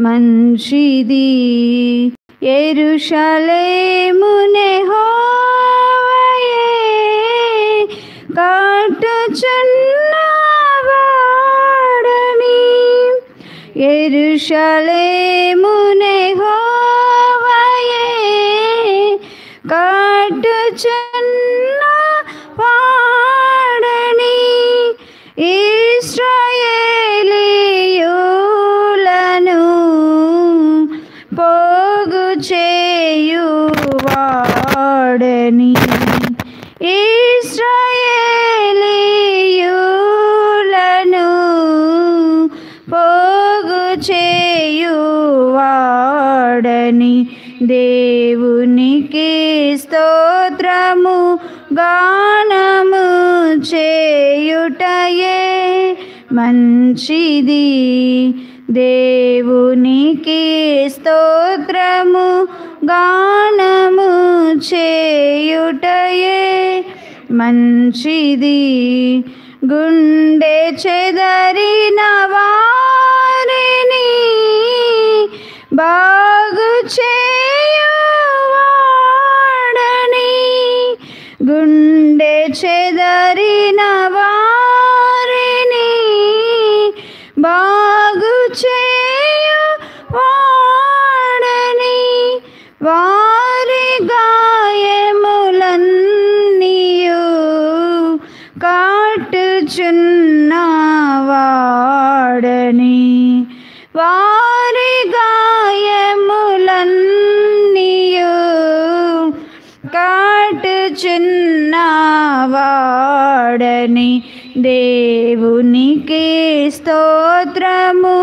మంచిది. యెరూషలేమునే యెహోవాయే కట్టుచున్నవాడని, యెరూషలేమునే యెహోవాయే కట్టుచున్నవాడని, ఇశ్రాయేలీయులను పోగు చేయువాడని, ఇశ్రాయేలీయులను పోగు చేయువాడని, దేవునికి స్తోత్రము గానము చేయుటయే మంచిది. దేవునికి స్తోత్రము గానము చేయుటయే మంచిది. గుండె చెదరిన వారిని బాగు చేయువాడని, గుండె చెదరిన వారిని బాగు చేయువాడని, వారి గాయములన్నీయు కట్టుచున్నవాడని, వారి గాయములన్నీయు కట్టుచున్నవాడని, దేవునికి స్తోత్రము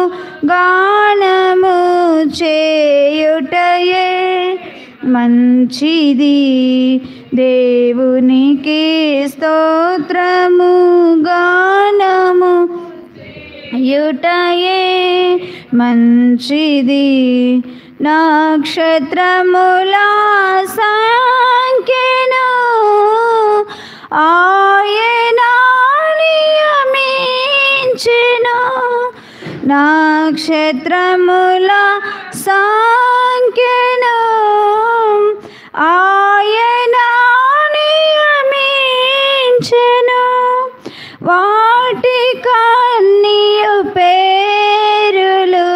గానము చేయుటయే మంచిది. దేవునికి స్తోత్రము గానము యుటయే మంచిది. నక్షత్రముల సంఖ్యను ఆయన నియమించెను, నక్షత్రముల సంఖ్యను ఆయన నియమించెను, వాటి కన్నియు పేరులు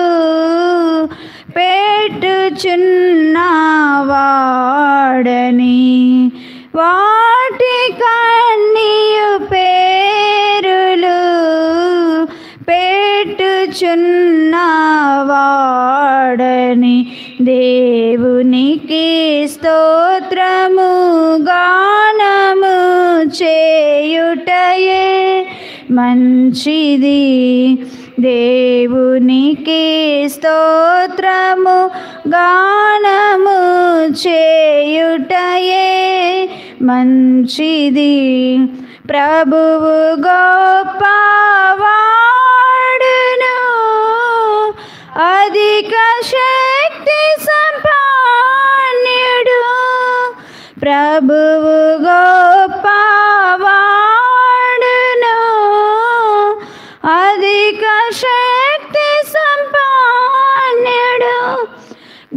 పెట్టుచున్నవాడని, వాటి కన్నియు పేరులు పెట్టుచున్నవాడని, దేవునికి స్తోత్రము గానము చేయుటయే మంచిది. దేవునికి స్తోత్రము గానము చేయుటయే మంచిది. ప్రభువు గొప్పవాడును, అధిక శక్తి సంపన్నుడు, ప్రభువు గొప్పవాడును, అధిక శక్తి సంపన్నుడు,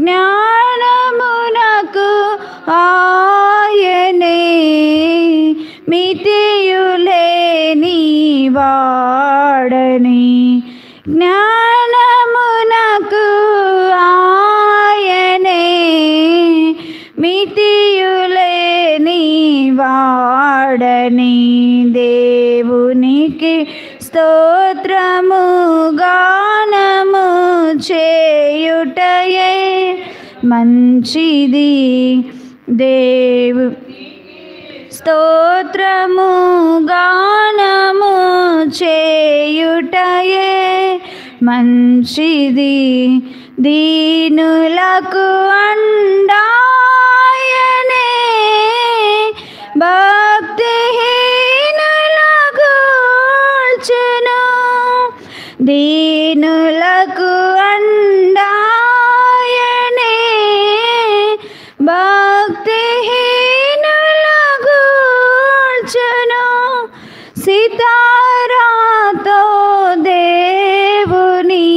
జ్ఞానమునకు ఆయనే మితియులేని వాడని, జ్ఞానమునకు ఆయనే మితియులేని వాడని, దేవునికి స్తోత్రము గానము చేయుటయే మంచిది. దేవు స్తోత్రము గానము చేయుటయే మంచిది. దీనులకు అండాయనే భక్తిహీనులకు గూర్చెను, దీనులకు అండాయనే భక్తిహీనులకు గూర్చెను, సితారాతో దేవుని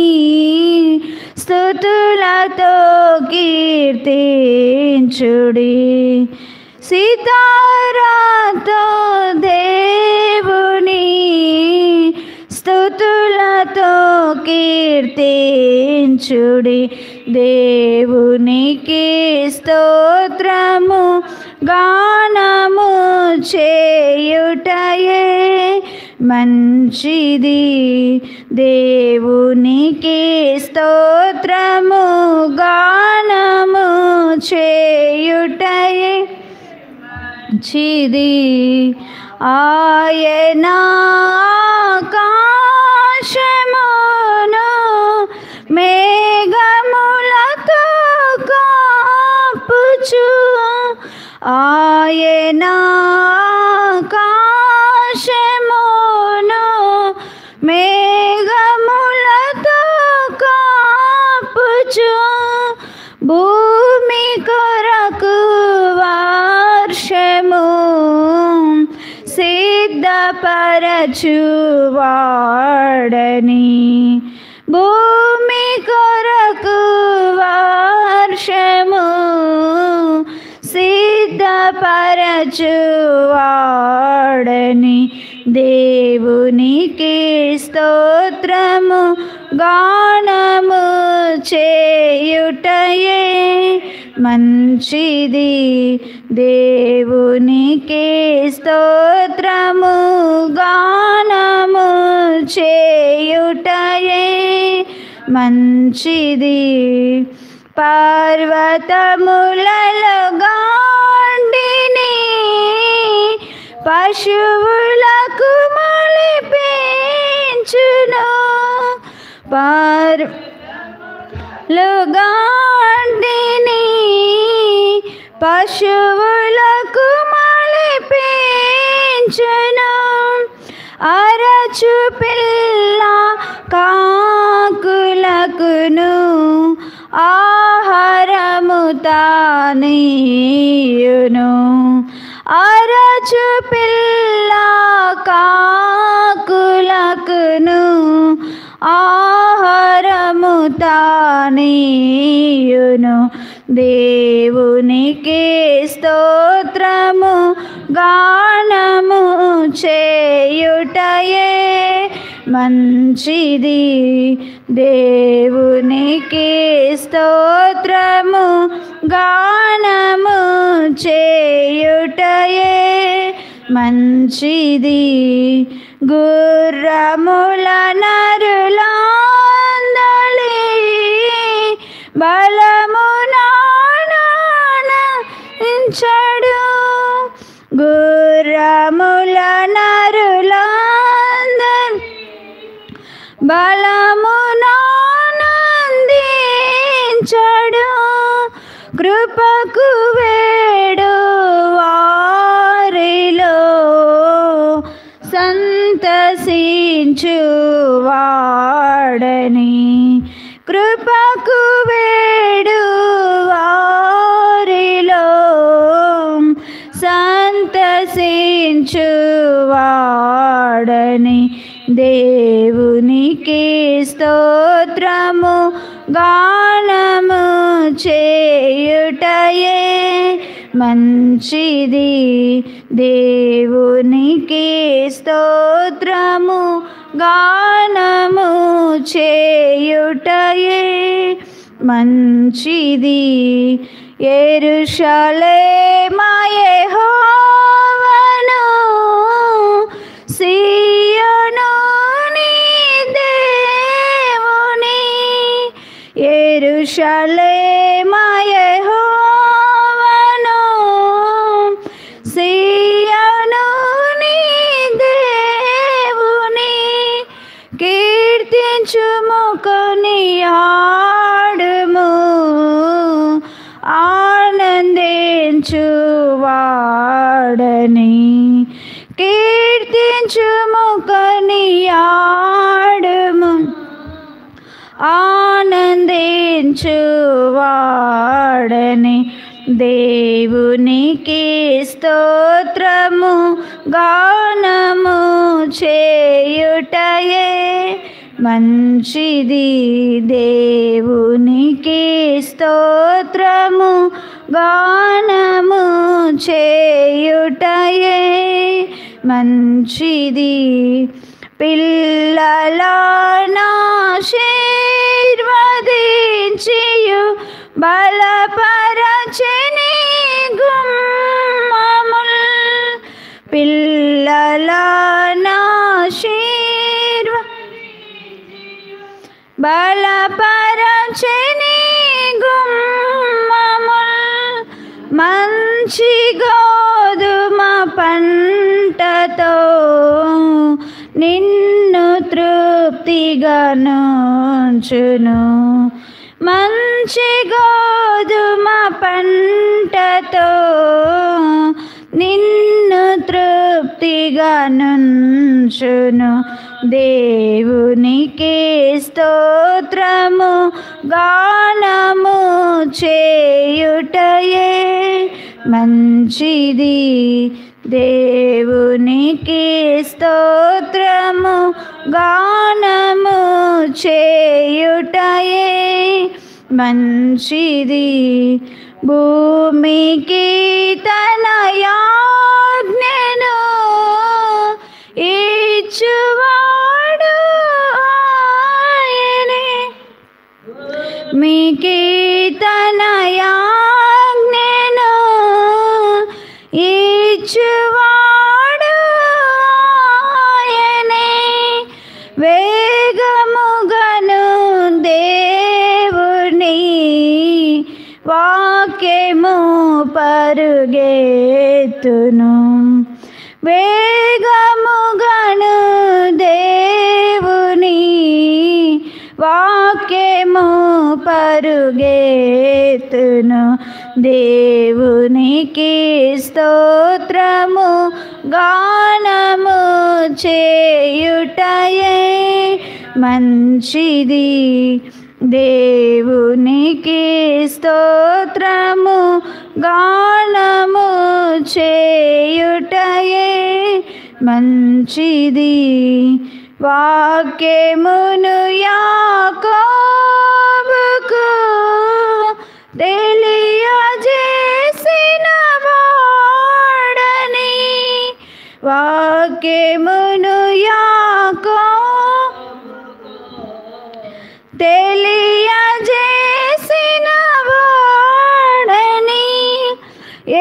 స్తుతులతో కీర్తించుడి. సితారాతో దేవుని స్తుతులతో కీర్తించుడి. దేవునికి స్తోత్రము గానము చేయుటయే మంచిది. దేవునికి స్తోత్రము గానము చేయుటయే మంచిది. ఆయన ఆకాశమును మేఘములతో కాపుచు, ఆయన ఆకాశమును మేఘములతో కాపుచు, భూమి కొరకు వర్షము సిద్ధపరచువాడని, భూమి కొరకు వర్షము సిద్ధపరచువాడని, దేవునికి స్తోత్రము గానము చేయుటయే మంచిది. దేవునికి స్తోత్రము గానము చేయుటయే మంచిది. పర్వతములలో గాండిని పశువులకు మొలిపించును, గాండిని పశువులకు మొలిపించును, అరచు పిల్ల కాకులకును ఆహారము తానీయును, అరచు పిల్ల కాకులకును ఆహారము తానీయును. దేవునికి స్తోత్రము గానము చేయుటయే మంచిది. దేవునికి స్తోత్రము గానము చేయుటయే మంచిది. గుర్రముల నరులందలి బలమునానంచడు, గుర్రముల నరులందలి బలమునానందించడు, కృపకు వేడు వారిలో సంతసించువాడని, కృపకు వేడు వారిలో సంతసించువాడని, దేవునికి స్తోత్రము గానము చేయుటయే మంచిది. దేవునికి స్తోత్రము గానము చేయుటయే మంచిది. యెరూషలేమా యెహోవాను, సీయోను నీ దేవుని, యెరూషలేమా యెహోవాను, సీయోను నీ దేవుని, కీర్తించుము కొనియాడుము ఆనందించువాడని, కీర్తించుము కొనియాడుము ఆనందించువాడని, దేవునికి స్తోత్రము గానము చేయుటయే మంచిది దేవునికి స్తోత్రము గానము చేయుటయే మంచిది పిల్లలనాశీర్వదించియు బలపరచని గుమ్మముల్ బలపరచని గుమ్మముల్ మంచి గోధుమ పంటతో నిన్ను తృప్తిగా నుంచును మంచి గోధుమ పంటతో నిన్ను తృప్తిగా నుంచును దేవునికి స్తోత్రము గానము చేయుటయే మంచిది దేవునికి స్తోత్రము గానము చేయుటయే మంచిది భూమికి తన యాజ్ఞను ఇచ్చువాడు ఆయనే మీకి తన యాజ్ఞను ఇచ్చువాడు ఆయనే వేగముగను దేవుని వాక్యము పరుగెత్తును వేగముగను దేవుని వాక్యము పరుగెత్తును దేవునికి స్తోత్రము గానము చేయుటయే మంచిది దేవునికి స్తోత్రము గానము చేయుటయే మంచిది వాక్యమును యాకోబుకు తెలియజేసిన వాడని వాక్యమును తెలియజేసిన వాడని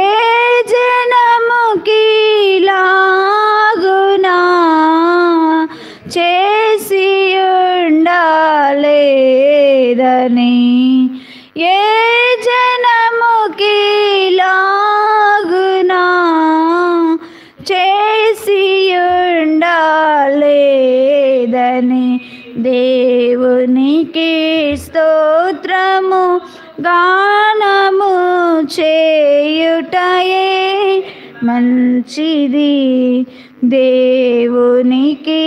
ఏ జనముకి లాగునా చేసి ఉండాలేదని ఏ జనముకి లాగునా చేసి ఉండాలేదని దేవునికి స్తోత్రము గానము చేయుటయే మంచిది దేవునికి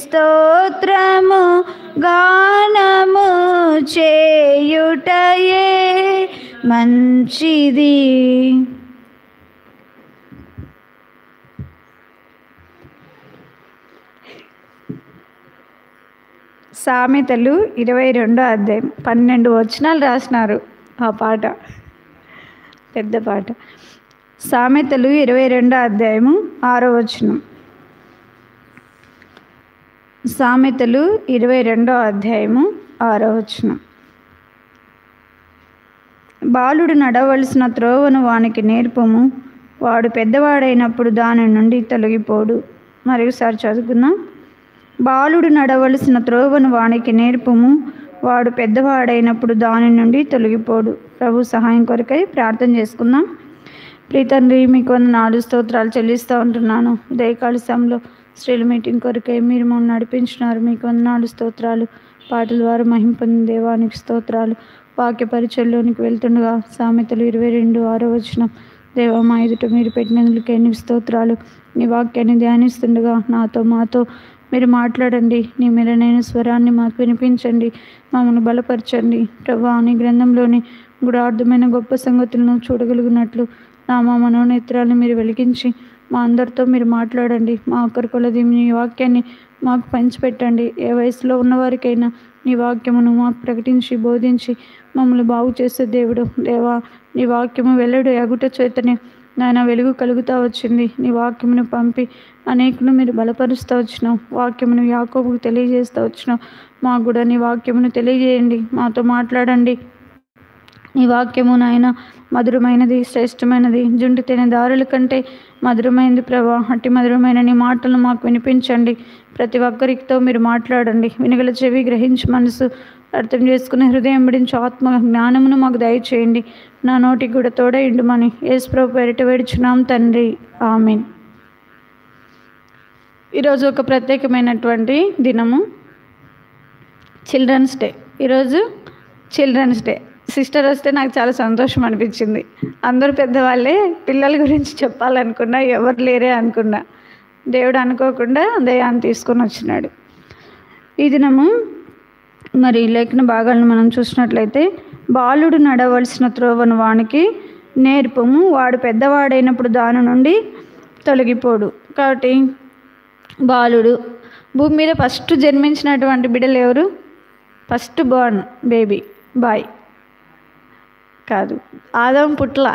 స్తోత్రము గానము చేయుటయే మంచిది సామెతలు 22వ అధ్యాయం 12 వచనాలు రాసినారు. ఆ పాట పెద్ద పాట. సామెతలు 22వ అధ్యాయము 6వ వచనం. సామెతలు 22వ అధ్యాయము 6వ వచనం. బాలుడు నడవలసిన త్రోవను వానికి నేర్పము, వాడు పెద్దవాడైనప్పుడు దాని నుండి తొలగిపోడు. మరొకసారి చదువుకుందాం. బాలుడు నడవలసిన త్రోవను వానికి నేర్పము, వాడు పెద్దవాడైనప్పుడు దాని నుండి తొలగిపోడు. ప్రభు సహాయం కొరకై ప్రార్థన చేసుకుందాం. ప్రియ తండ్రి, మీకు వందనాలు స్తోత్రాలు చెల్లిస్తూ ఉంటున్నాను. ఉదయకాల సమయంలో స్త్రీల మీటింగ్ కొరకై మీరు మమ్మల్ని నడిపించినారు. మీకు వందనాలు స్తోత్రాలు. పాటల ద్వారా మహిమ పొందిన దేవానికి స్తోత్రాలు. వాక్య పరిచయంలోనికి వెళ్తుండగా సామెతలు 22:6 వచనం. దేవా, మా ఎదుట మీరు పెట్టినందుకే నీకు స్తోత్రాలు. నీ వాక్యాన్ని ధ్యానిస్తుండగా మాతో మీరు మాట్లాడండి. నీ మెలనైన స్వరాన్ని మాకు వినిపించండి, మమ్మల్ని బలపరచండి. ప్రభువా, నీ గ్రంథంలోని గుడార్థమైన గొప్ప సంగతులను చూడగలిగినట్లు నా మనోనేత్రాలను మీరు వెలిగించి మా అందరితో మీరు మాట్లాడండి. మా ఒక్కరి కొలది మీ వాక్యాన్ని మాకు పంచిపెట్టండి. ఏ వయసులో ఉన్నవారికైనా నీ వాక్యమును మాకు ప్రకటించి బోధించి మమ్మల్ని బాగు చేసే దేవుడు. దేవా, నీ వాక్యము వెల్లడు ఎగుట చేతనే నాయన వెలుగు కలుగుతూ వచ్చింది. నీ వాక్యమును పంపి అనేకును మీరు బలపరుస్తూ వచ్చినావు. వాక్యమును యాకోబుకు తెలియజేస్తూ వచ్చినావు. మాకు కూడా నీ వాక్యమును తెలియజేయండి. మాతో మాట్లాడండి. నీ వాక్యము నాయన మధురమైనది, శ్రేష్టమైనది, జుంటి తినే దారుల కంటే మధురమైనది ప్రభా. అట్టి మధురమైన నీ మాటలను మాకు వినిపించండి. ప్రతి ఒక్కరితో మీరు మాట్లాడండి. వినగల చెవి, గ్రహించి మనసు, అర్థం చేసుకునే హృదయం బిడించి ఆత్మ జ్ఞానమును మాకు దయచేయండి. నా నోటికి కూడా తోడైండుమని యేసు ప్రభు పేరిట వేడుచున్నాం తండ్రి, ఆమేన్. ఈరోజు ఒక ప్రత్యేకమైనటువంటి దినము, చిల్డ్రన్స్ డే. ఈరోజు చిల్డ్రన్స్ డే. సిస్టర్ వస్తే నాకు చాలా సంతోషం అనిపించింది. అందరూ పెద్దవాళ్ళే, పిల్లల గురించి చెప్పాలనుకున్నా ఎవరు లేరే అనుకున్నా. దేవుడు అనుకోకుండా దయాన్ని తీసుకొని వచ్చినాడు. ఈ దినము మరి లేఖన భాగాలను మనం చూసినట్లయితే, బాలుడు నడవలసిన త్రోవను వానికి నేర్పము, వాడు పెద్దవాడైనప్పుడు దాని నుండి తొలగిపోడు. కాబట్టి బాలుడు, భూమి మీద ఫస్ట్ జన్మించినటువంటి బిడ్డలు ఎవరు? ఫస్ట్ బోర్న్ బేబీ బాయ్ కాదు, ఆదాము పుట్ల,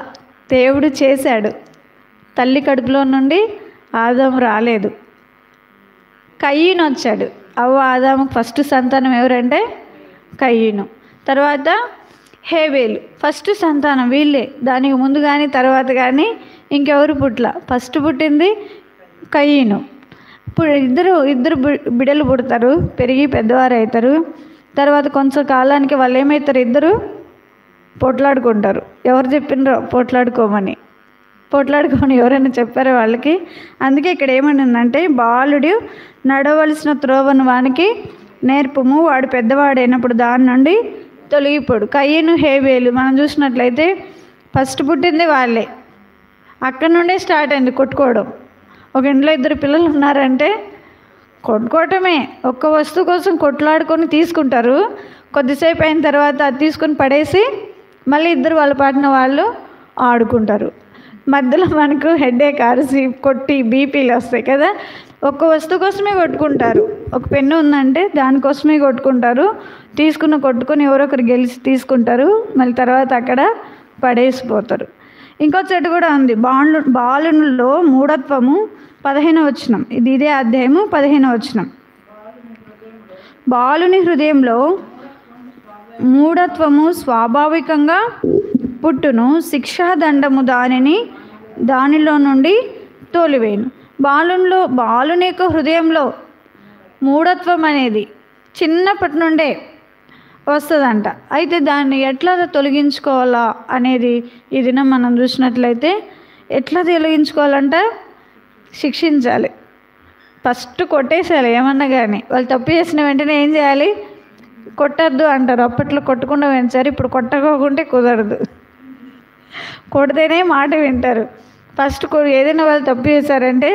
దేవుడు చేశాడు. తల్లి కడుపులో నుండి ఆదాము రాలేదు, కయ్యను వచ్చాడు. ఆదాముకు ఫస్ట్ సంతానం ఎవరంటే కయ్యను. తర్వాత హేబేలు ఫస్ట్ సంతానం. వీళ్ళే, దానికి ముందు కానీ తర్వాత కానీ ఇంకెవరు పుట్ల. ఫస్ట్ పుట్టింది కయ్యను. ఇప్పుడు ఇద్దరు బిడ్డలు పుడతారు, పెరిగి పెద్దవారు అవుతారు. తర్వాత కొంచెం కాలానికి వాళ్ళు ఏమవుతారు? ఇద్దరు పోట్లాడుకుంటారు. ఎవరు చెప్పినరో పోట్లాడుకోమని ఎవరైనా చెప్పారో వాళ్ళకి? అందుకే ఇక్కడ ఏమనుందంటే, బాలుడు నడవలసిన త్రోవను వానికి నేర్పము, వాడు పెద్దవాడైనప్పుడు దాని నుండి తొలగిపోడు. కయ్యను, హేబేలు మనం చూసినట్లయితే ఫస్ట్ పుట్టింది వాళ్ళే. అక్కడి నుండే స్టార్ట్ అయింది కొట్టుకోవడం. ఒక ఇంట్లో ఇద్దరు పిల్లలు ఉన్నారంటే కొట్టుకోవటమే. ఒక్క వస్తువు కోసం కొట్లాడుకొని తీసుకుంటారు. కొద్దిసేపు అయిన తర్వాత అది తీసుకొని పడేసి మళ్ళీ ఇద్దరు వాళ్ళ పాటిన వాళ్ళు ఆడుకుంటారు. మధ్యలో మనకు హెడేక్, అరిసి కొట్టి బీపీలు వస్తాయి కదా. ఒక్క వస్తువు కోసమే కొట్టుకుంటారు. ఒక పెన్ను ఉందంటే దానికోసమే కొట్టుకుంటారు. కొట్టుకొని ఎవరొకరు గెలిచి తీసుకుంటారు, మళ్ళీ తర్వాత అక్కడ పడేసిపోతారు. ఇంకో చెట్టు కూడా ఉంది, బాలునిలో మూఢత్వము, 15వ వచనం. ఇదే అధ్యాయము 15వ వచనం. బాలుని హృదయంలో మూఢత్వము స్వాభావికంగా పుట్టును, శిక్షాదండము దానిలో నుండి తోలివేయును. బాలుని యొక్క హృదయంలో మూఢత్వం అనేది చిన్నప్పటి నుండే వస్తుందంట. అయితే దాన్ని ఎట్లా తొలగించుకోవాలా అనేది ఈ దినం మనం చూసినట్లయితే, ఎట్లా తొలగించుకోవాలంట? శిక్షించాలి. ఫస్ట్ కొట్టేసేయాలి. ఏమన్నా కానీ వాళ్ళు తప్పు చేసిన వెంటనే ఏం చేయాలి? కొట్టద్దు అంటారు. అప్పట్లో కొట్టకుండా పెంచారు, ఇప్పుడు కొట్టకోకుంటే కుదరదు. కొడితేనే మాట వింటారు. ఫస్ట్ ఏదైనా వాళ్ళు తప్పు చేశారంటే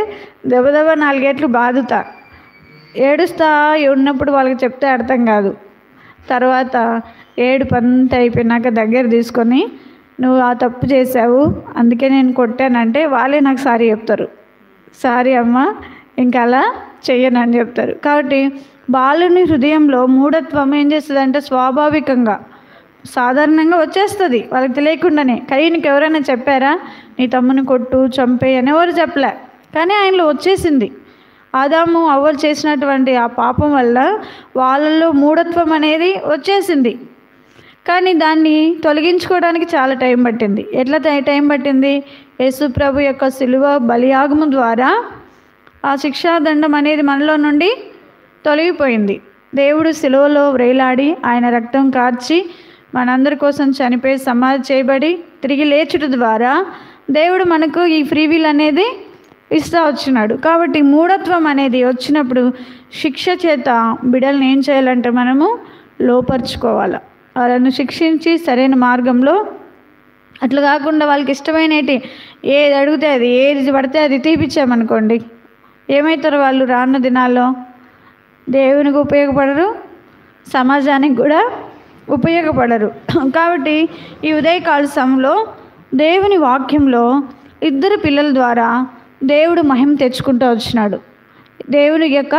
దెబ్బ 4 ఏట్లు బాదుతా, ఏడుస్తా ఉన్నప్పుడు వాళ్ళకి చెప్తే అర్థం కాదు. తర్వాత ఏడుపు అంతా అయిపోయినాక దగ్గర తీసుకొని, నువ్వు ఆ తప్పు చేసావు అందుకే నేను కొట్టానంటే వాళ్ళే నాకు సారీ చెప్తారు. సారీ అమ్మ, ఇంకా అలా చెయ్యనని చెప్తారు. కాబట్టి బాలుని హృదయంలో మూఢత్వం ఏం చేస్తుందంటే స్వాభావికంగా సాధారణంగా వచ్చేస్తుంది, వాళ్ళకి తెలియకుండానే. కయ్యనికి ఎవరైనా చెప్పారా నీ తమ్ముని కొట్టు, చంపేయి అని? ఎవరు చెప్పలే, కానీ ఆయనలో వచ్చేసింది. ఆదాము అవ్వలు చేసినటువంటి ఆ పాపం వల్ల వాళ్ళల్లో మూఢత్వం అనేది వచ్చేసింది. కానీ దాన్ని తొలగించుకోవడానికి చాలా టైం పట్టింది. ఎట్లా టైం పట్టింది? యేసు ప్రభు యొక్క సిలువ బలియాగము ద్వారా ఆ శిక్షాదండం అనేది మనలో నుండి తొలగిపోయింది. దేవుడు సిలువలో వ్రేలాడి ఆయన రక్తం కార్చి మనందరి కోసం చనిపోయి సమాధి చేయబడి తిరిగి లేచుట ద్వారా దేవుడు మనకు ఈ ఫ్రీ విల్ అనేది ఇస్తూ వచ్చినాడు. కాబట్టి మూఢత్వం అనేది వచ్చినప్పుడు శిక్ష చేత బిడ్డలను ఏం చేయాలంటే మనము లోపరుచుకోవాలి. వాళ్ళను శిక్షించి సరైన మార్గంలో, అట్లా కాకుండా వాళ్ళకి ఇష్టమైనటి ఏది అడిగితే అది, ఏది పడితే అది తీపిచ్చామనుకోండి, ఏమవుతారు వాళ్ళు? రానున్న దినాల్లో దేవునికి ఉపయోగపడరు, సమాజానికి కూడా ఉపయోగపడరు. కాబట్టి ఈ ఉదయకాల సమయంలో దేవుని వాక్యంలో ఇద్దరు పిల్లల ద్వారా దేవుడు మహిమ తెచ్చుకుంటూ వచ్చినాడు. దేవుని యొక్క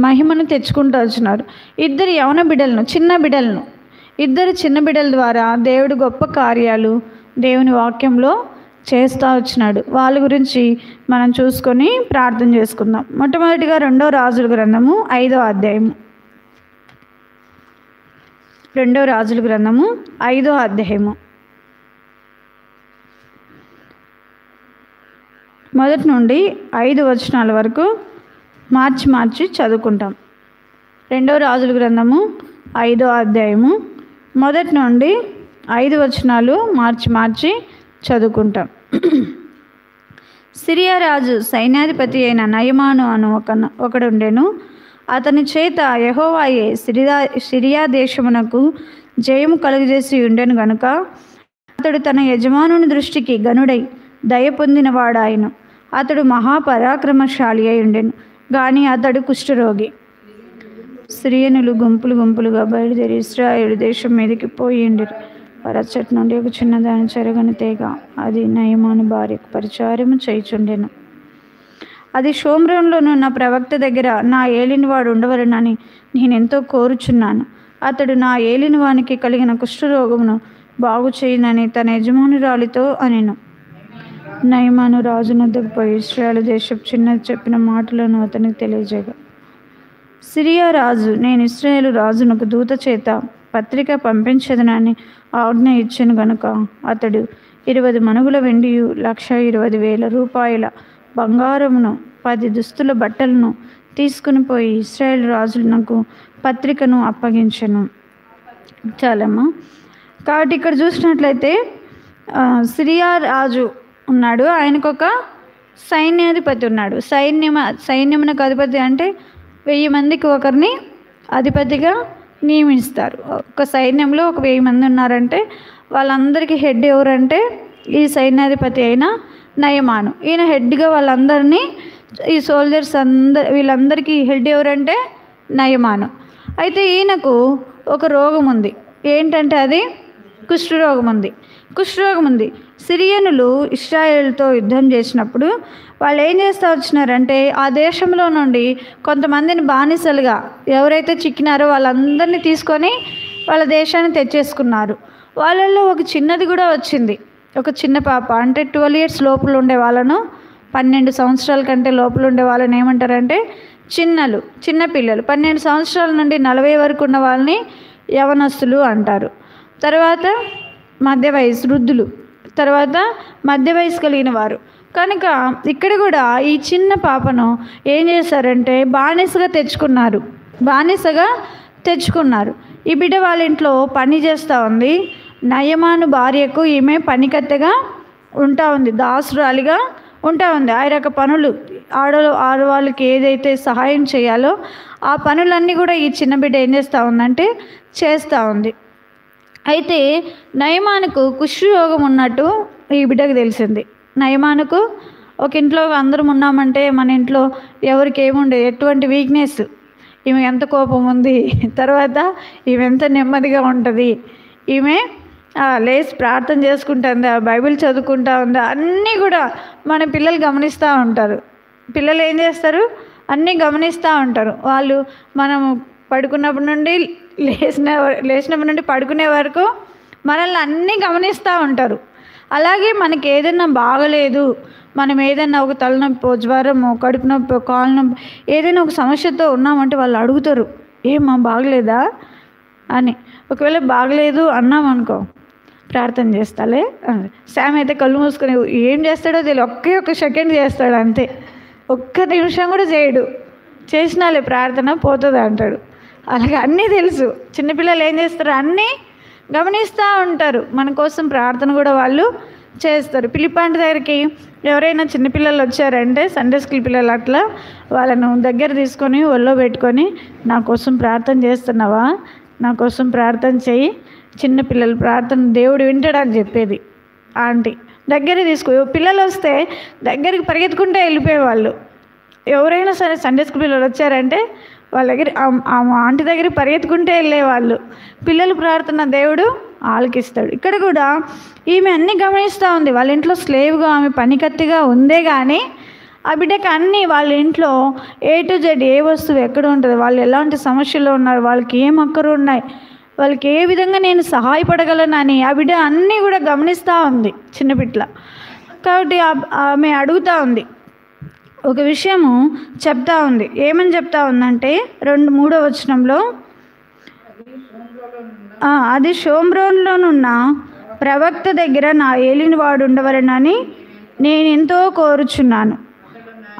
మహిమను తెచ్చుకుంటూ వచ్చినారు. ఇద్దరు యవన బిడ్డలను, ఇద్దరు చిన్న బిడ్డల ద్వారా దేవుడు గొప్ప కార్యాలు దేవుని వాక్యంలో చేస్తూ వచ్చినాడు. వాళ్ళ గురించి మనం చూసుకొని ప్రార్థన చేసుకుందాం. మొట్టమొదటిగా 2వ రాజుల గ్రంథము 5వ అధ్యాయము. 2వ రాజుల గ్రంథము 5వ అధ్యాయము మొదటి నుండి 5 వచనాల వరకు మార్చి చదువుకుంటాం. 2వ రాజుల గ్రంథము 5వ అధ్యాయము మొదటి నుండి 5 వచనాలు మార్చి చదువుకుంటాం. సిరియా రాజు సైన్యాధిపతి అయిన నయమాను అను ఒకడుండెను. అతని చేత యెహోవాయే సిరియా దేశమునకు జయము కలుగజేసి ఉండెను గనుక అతడు తన యజమానుని దృష్టికి గనుడై దయ పొందినవాడాయను. అతడు మహాపరాక్రమశాలి అయి ఉండెను, కానీ అతడు కుష్ఠరోగి. సిరియనులు గుంపులుగా బయలుదేరి ఇశ్రాయేలు దేశం మీదకి పోయి ఉండిరి. వారచ్చటి నుండి ఒక చిన్నదాని చెరగని తీగ, అది నయమాను భార్యకు పరిచారము చేయుచుండెను. అది షోమ్రోనులోనున్న ప్రవక్త దగ్గర నా ఏలినవాడు ఉండవలనని నేనెంతో కోరుచున్నాను. అతడు నా ఏలినవానికి కలిగిన కుష్ఠరోగమును బాగు చేయనని తన యజమానురాలితో అనెను. నయమాను రాజునొద్దకు పోయి ఇశ్రాయేలు దేశపు చిన్నది చెప్పిన మాటలను అతనికి తెలియజేయగా, సిరియా రాజు, నేను ఇశ్రాయేలు రాజునకు దూత చేత పత్రిక పంపించదనని ఆజ్ఞ ఇచ్చెను గనుక అతడు 20 మణుగుల వెండియు 1,20,000 రూపాయల బంగారమును 10 దుస్తుల బట్టలను తీసుకుని పోయి ఇశ్రాయేలు రాజులకు పత్రికను అప్పగించెను. చాలమ్మా. కాబట్టి ఇక్కడ చూసినట్లయితే సిరియా రాజు ఉన్నాడు, ఆయనకు ఒక సైన్యాధిపతి ఉన్నాడు. సైన్యమునకు అధిపతి అంటే 1000 మందికి ఒకరిని అధిపతిగా నియమిస్తారు. ఒక సైన్యంలో ఒక 1000 మంది ఉన్నారంటే వాళ్ళందరికీ హెడ్ ఎవరంటే ఈ సైన్యాధిపతి అయిన నయమాను. ఈయన హెడ్గా వాళ్ళందరినీ, ఈ సోల్జర్స్ వీళ్ళందరికీ హెడ్ ఎవరంటే నయమాను. అయితే ఈయనకు ఒక రోగం ఉంది. ఏంటంటే అది కుష్ఠరోగం ఉంది. సిరియనులు ఇశ్రాయేలుతో యుద్ధం చేసినప్పుడు వాళ్ళు ఏం చేస్తూ వచ్చినారంటే ఆ దేశంలో నుండి కొంతమందిని బానిసలుగా ఎవరైతే చిక్కినారో వాళ్ళందరినీ తీసుకొని వాళ్ళ దేశాన్ని తెచ్చేసుకున్నారు. వాళ్ళల్లో ఒక చిన్నది కూడా వచ్చింది, ఒక చిన్న పాప. అంటే 12 years లోపల ఉండే వాళ్ళను, 12 సంవత్సరాల కంటే లోపల ఉండే వాళ్ళని ఏమంటారంటే చిన్న పిల్లలు. 12 సంవత్సరాల నుండి 40 వరకు ఉన్న వాళ్ళని యవనస్తులు అంటారు. తర్వాత మధ్య వయసు వృద్ధులు, తర్వాత మధ్య వయసు కలిగిన వారు. కనుక ఇక్కడ కూడా ఈ చిన్న పాపను ఏం చేశారంటే బానిసగా తెచ్చుకున్నారు. ఈ బిడ్డ వాళ్ళ ఇంట్లో పని చేస్తూ ఉంది. నయమాను భార్యకు ఈమె పనికత్తెగా ఉంటా ఉంది, దాసురాలిగా ఉంటా ఉంది. ఆ రక పనులు ఆడవాళ్ళకి ఏదైతే సహాయం చేయాలో ఆ పనులన్నీ కూడా ఈ చిన్న బిడ్డ ఏం చేస్తూ ఉందంటే చేస్తూ ఉంది. అయితే నయమానుకు కుష్ఠరోగం ఉన్నట్టు ఈ బిడ్డకు తెలిసింది. నయమానుకు ఒక ఇంట్లో అందరం ఉన్నామంటే మన ఇంట్లో ఎవరికి ఏముండే, ఎటువంటి వీక్నెస్, ఈమె ఎంత కోపం ఉంది, తర్వాత ఈమె ఎంత నెమ్మదిగా ఉంటుంది, ఈమె లేచి ప్రార్థన చేసుకుంటుందా, బైబిల్ చదువుకుంటా ఉందా, అన్నీ కూడా మన పిల్లలు గమనిస్తూ ఉంటారు. పిల్లలు ఏం చేస్తారు, అన్నీ గమనిస్తూ ఉంటారు. వాళ్ళు మనం పడుకున్నప్పటి నుండి లేచినప్పటి నుండి పడుకునే వరకు మనల్ని అన్నీ గమనిస్తూ ఉంటారు. అలాగే మనకి ఏదైనా బాగలేదు, మనం ఏదైనా ఒక తలనొప్పి, జ్వరము, కడుపు నొప్పి, కాలు నొప్పి, ఏదైనా ఒక సమస్యతో ఉన్నామంటే వాళ్ళు అడుగుతారు, ఏమా బాగలేదా అని. ఒకవేళ బాగలేదు అన్నామనుకో, ప్రార్థన చేస్తాలే. శామ్ అయితే కళ్ళు మూసుకొని ఏం చేస్తాడో తెలియదు, ఒక్క సెకండ్ చేస్తాడు అంతే, ఒక్క నిమిషం కూడా చేయడు. చేసినాలే ప్రార్థన పోతుంది అంటాడు. అలాగే అన్నీ తెలుసు. చిన్నపిల్లలు ఏం చేస్తారు, అన్నీ గమనిస్తూ ఉంటారు. మన కోసం ప్రార్థన కూడా వాళ్ళు చేస్తారు. పిలిపాంటి దగ్గరికి ఎవరైనా చిన్నపిల్లలు వచ్చారంటే, సండే స్కూల్ పిల్లలు అట్లా, వాళ్ళను దగ్గర తీసుకొని ఒళ్ళో పెట్టుకొని, నా కోసం ప్రార్థన చేస్తున్నావా, నా కోసం ప్రార్థన చెయ్యి, చిన్నపిల్లలు ప్రార్థన దేవుడు వింటాడని చెప్పేది ఆంటీ. దగ్గర తీసుకో, పిల్లలు వస్తే దగ్గరికి పరిగెత్తుకుంటే వెళ్ళిపోయేవాళ్ళు. ఎవరైనా సరే సండే స్కూల్ పిల్లలు వచ్చారంటే వాళ్ళ దగ్గర ఆంటీ దగ్గర పరిగెత్తుకుంటే వెళ్ళేవాళ్ళు. పిల్లలు ప్రార్థన దేవుడు ఆలకిస్తాడు. ఇక్కడ కూడా ఈమె అన్నీ గమనిస్తూ ఉంది. వాళ్ళ ఇంట్లో స్లేవ్గా ఆమె పనికత్తిగా ఉందే కానీ ఆ బిడ్డకి అన్నీ వాళ్ళ ఇంట్లో A to Z ఏ వస్తువు ఎక్కడ ఉంటుంది, వాళ్ళు ఎలాంటి సమస్యలు ఉన్నారు, వాళ్ళకి ఏం అక్కరు ఉన్నాయి, వాళ్ళకి ఏ విధంగా నేను సహాయపడగలనని ఆ బిడ్డ అన్నీ కూడా గమనిస్తూ ఉంది చిన్నపిట్ల. కాబట్టి ఆమె అడుగుతూ ఉంది, ఒక విషయము చెప్తా ఉంది. ఏమని చెప్తా ఉందంటే 3వ వచనంలో, అది షోమ్రోన్లోనున్న ప్రవక్త దగ్గర నా ఏలినవాడు ఉండవలెనని నేను ఎంతో కోరుచున్నాను.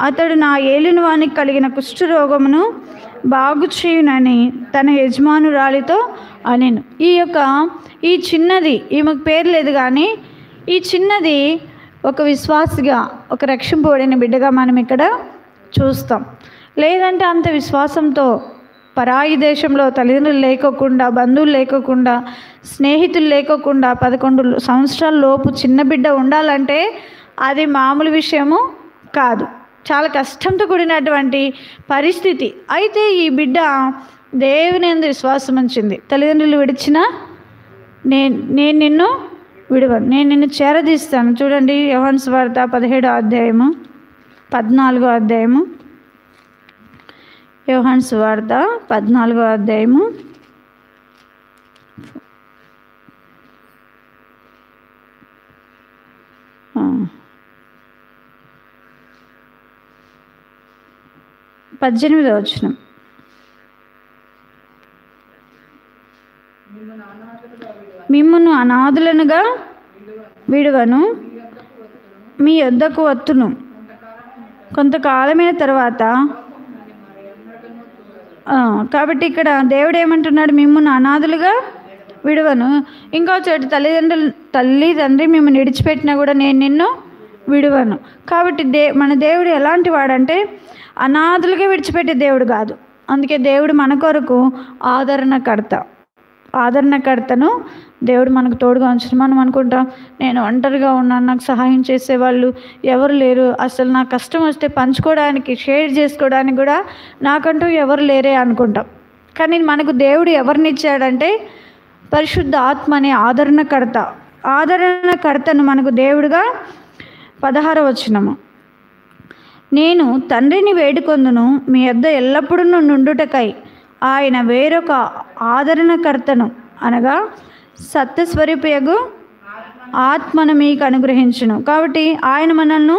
అతడు నా ఏలినవానికి కలిగిన కుష్ఠరోగమును బాగు చేయునని తన యజమానురాలితో అనెను. ఈ చిన్నది, ఈమెకు పేరు లేదు కానీ ఈ చిన్నది ఒక విశ్వాసిగా, ఒక రక్షింపబడిన బిడ్డగా మనం ఇక్కడ చూస్తాం. లేదంటే అంత విశ్వాసంతో పరాయి దేశంలో తల్లిదండ్రులు లేకోకుండా, బంధువులు లేకోకుండా, స్నేహితులు లేకోకుండా 11 సంవత్సరాల లోపు చిన్న బిడ్డ ఉండాలంటే అది మామూలు విషయము కాదు. చాలా కష్టంతో కూడినటువంటి పరిస్థితి. అయితే ఈ బిడ్డ దేవుని యందు విశ్వాసం ఉంచింది. తల్లిదండ్రులు విడిచినా నేను నిన్ను విడవను, నేను నిన్ను చేరదీస్తాను. చూడండి యోహాను సువార్త 17వ అధ్యాయము 14వ అధ్యాయము, యోహాను సువార్త 14వ అధ్యాయము 18వ వచనం. మిమ్మును అనాథులనుగా విడువను, మీ యొద్దకు వత్తును, కొంతకాలమైన తర్వాత. కాబట్టి ఇక్కడ దేవుడు ఏమంటున్నాడు, మిమ్మును అనాథులుగా విడువను. ఇంకో చోటు తల్లి తండ్రి మిమ్మల్ని విడిచిపెట్టినా కూడా నేను నిన్ను విడువను. కాబట్టి మన దేవుడు ఎలాంటి వాడంటే అనాథులుగా విడిచిపెట్టే దేవుడు కాదు. అందుకే దేవుడు మన కొరకు ఆదరణకర్తను దేవుడు మనకు తోడుగా ఉంచిన. మనం అనుకుంటాం, నేను ఒంటరిగా ఉన్నాను, నాకు సహాయం చేసేవాళ్ళు ఎవరు లేరు, అసలు నాకు కష్టం వస్తే పంచుకోవడానికి, షేర్ చేసుకోవడానికి కూడా నాకంటూ ఎవరు లేరే అనుకుంటాం. కానీ మనకు దేవుడు ఎవరినిచ్చాడంటే పరిశుద్ధ ఆత్మ అనే ఆదరణకర్తను మనకు దేవుడుగా. 16వ వచనము, నేను తండ్రిని వేడుకొందును, మీ యొద్ద ఎల్లప్పుడూ నుండుటకై ఆయన వేరొక ఆదరణకర్తను అనగా సత్యస్వరూపయగు ఆత్మను మీకు అనుగ్రహించును. కాబట్టి ఆయన మనల్ని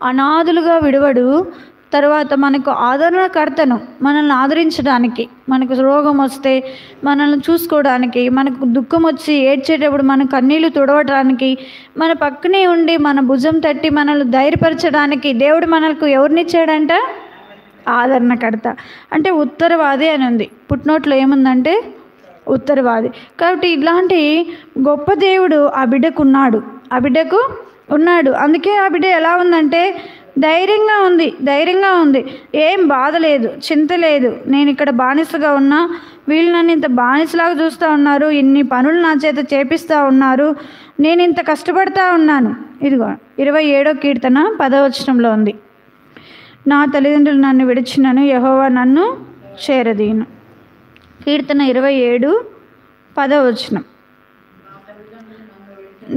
అనాథులుగా విడవడు. తర్వాత మనకు ఆదరణకర్తను, మనల్ని ఆదరించడానికి, మనకు రోగం వస్తే మనల్ని చూసుకోవడానికి, మనకు దుఃఖం వచ్చి ఏడ్చేటప్పుడు మన కన్నీళ్లు తుడవడానికి, మన పక్కనే ఉండి మన భుజం తట్టి మనల్ని ధైర్యపరచడానికి దేవుడు మనకు ఎవరినిచ్చాడంట? ఆదరణకర్త. అంటే ఉత్తరవాది అని ఉంది, పుట్నోట్లో ఏముందంటే ఉత్తరవాది. కాబట్టి ఇలాంటి గొప్ప దేవుడు ఆ బిడ్డకు ఉన్నాడు. అందుకే ఆ బిడ్డ ఎలా ఉందంటే ధైర్యంగా ఉంది, ఏం బాధ లేదు, చింత లేదు. నేను ఇక్కడ బానిసగా ఉన్నా, వీళ్ళు నన్ను ఇంత బానిసలాగా చూస్తూ ఉన్నారు, ఇన్ని పనులు నా చేత చేపిస్తూ ఉన్నారు, నేను ఇంత కష్టపడతా ఉన్నాను. ఇదిగో 27వ కీర్తన 10వ వచనంలో ఉంది, నా తల్లిదండ్రులు నన్ను విడిచినను, యెహోవా నన్ను చేరదీను. కీర్తన 27:10 వచనం,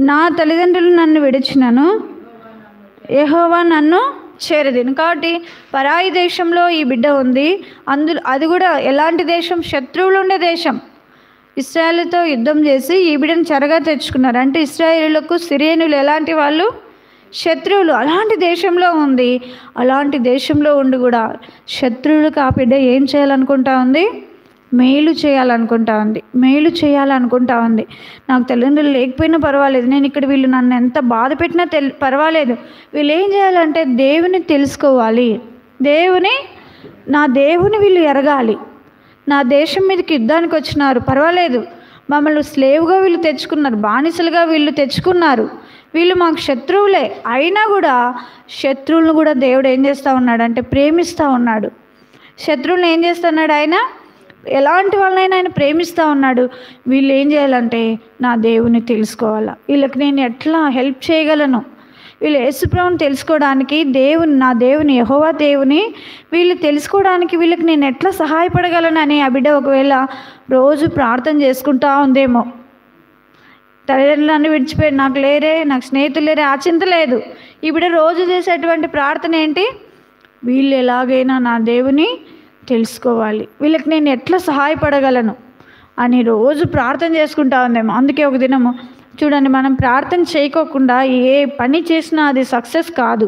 నా తల్లిదండ్రులు నన్ను విడిచినను, యెహోవా నన్ను చేరదీను. కాబట్టి పరాయి దేశంలో ఈ బిడ్డ ఉంది. అది కూడా ఎలాంటి దేశం? శత్రువులు ఉండే దేశం. ఇశ్రాయేలుతో యుద్ధం చేసి ఈ బిడ్డను చెరగా తెచ్చుకున్నారు. అంటే ఇశ్రాయేలులకు సిరియనులు ఎలాంటి వాళ్ళు? శత్రువులు. అలాంటి దేశంలో ఉంది. అలాంటి దేశంలో ఉండి కూడా శత్రువులకు ఆ బిడ్డ ఏం చేయాలనుకుంటా ఉంది? మేలు చేయాలనుకుంటా ఉంది. నాకు తల్లిదండ్రులు లేకపోయినా పర్వాలేదు, నేను ఇక్కడ వీళ్ళు నన్ను ఎంత బాధ పెట్టినా పర్వాలేదు, వీళ్ళు ఏం చేయాలంటే దేవుని తెలుసుకోవాలి, నా దేవుని వీళ్ళు ఎరగాలి. నా దేశం మీదకి యుద్ధానికి వచ్చినారు, పర్వాలేదు, మమ్మల్ని స్లేవ్గా వీళ్ళు తెచ్చుకున్నారు, బానిసలుగా వీళ్ళు తెచ్చుకున్నారు, వీళ్ళు మాకు శత్రువులే, అయినా కూడా శత్రువులను కూడా దేవుడు ఏం చేస్తూ ఉన్నాడు అంటే ప్రేమిస్తూ ఉన్నాడు. శత్రువులను ఏం చేస్తున్నాడు? ఆయన ఎలాంటి వాళ్ళనైనా ఆయన ప్రేమిస్తూ ఉన్నాడు. వీళ్ళు ఏం చేయాలంటే నా దేవుని తెలుసుకోవాలా, వీళ్ళకి నేను ఎట్లా హెల్ప్ చేయగలను, వీళ్ళు యేసుప్రభుని తెలుసుకోవడానికి, నా దేవుని యెహోవా దేవుని వీళ్ళు తెలుసుకోవడానికి వీళ్ళకి నేను ఎట్లా సహాయపడగలను అని ఆ బిడ్డ ఒకవేళ రోజు ప్రార్థన చేసుకుంటా ఉందేమో. తల్లిదండ్రులను విడిచిపోయి నాకు లేరే, నాకు స్నేహితులు లేరే, ఆ చింత లేదు. ఈ బిడ్డ రోజు చేసేటువంటి ప్రార్థన ఏంటి? వీళ్ళు ఎలాగైనా నా దేవుని తెలుసుకోవాలి, వీళ్ళకి నేను ఎట్లా సహాయపడగలను అని రోజు ప్రార్థన చేసుకుంటా ఉందేమో. అందుకే ఒక దినము చూడండి, మనం ప్రార్థన చేయకోకుండా ఏ పని చేసినా అది సక్సెస్ కాదు.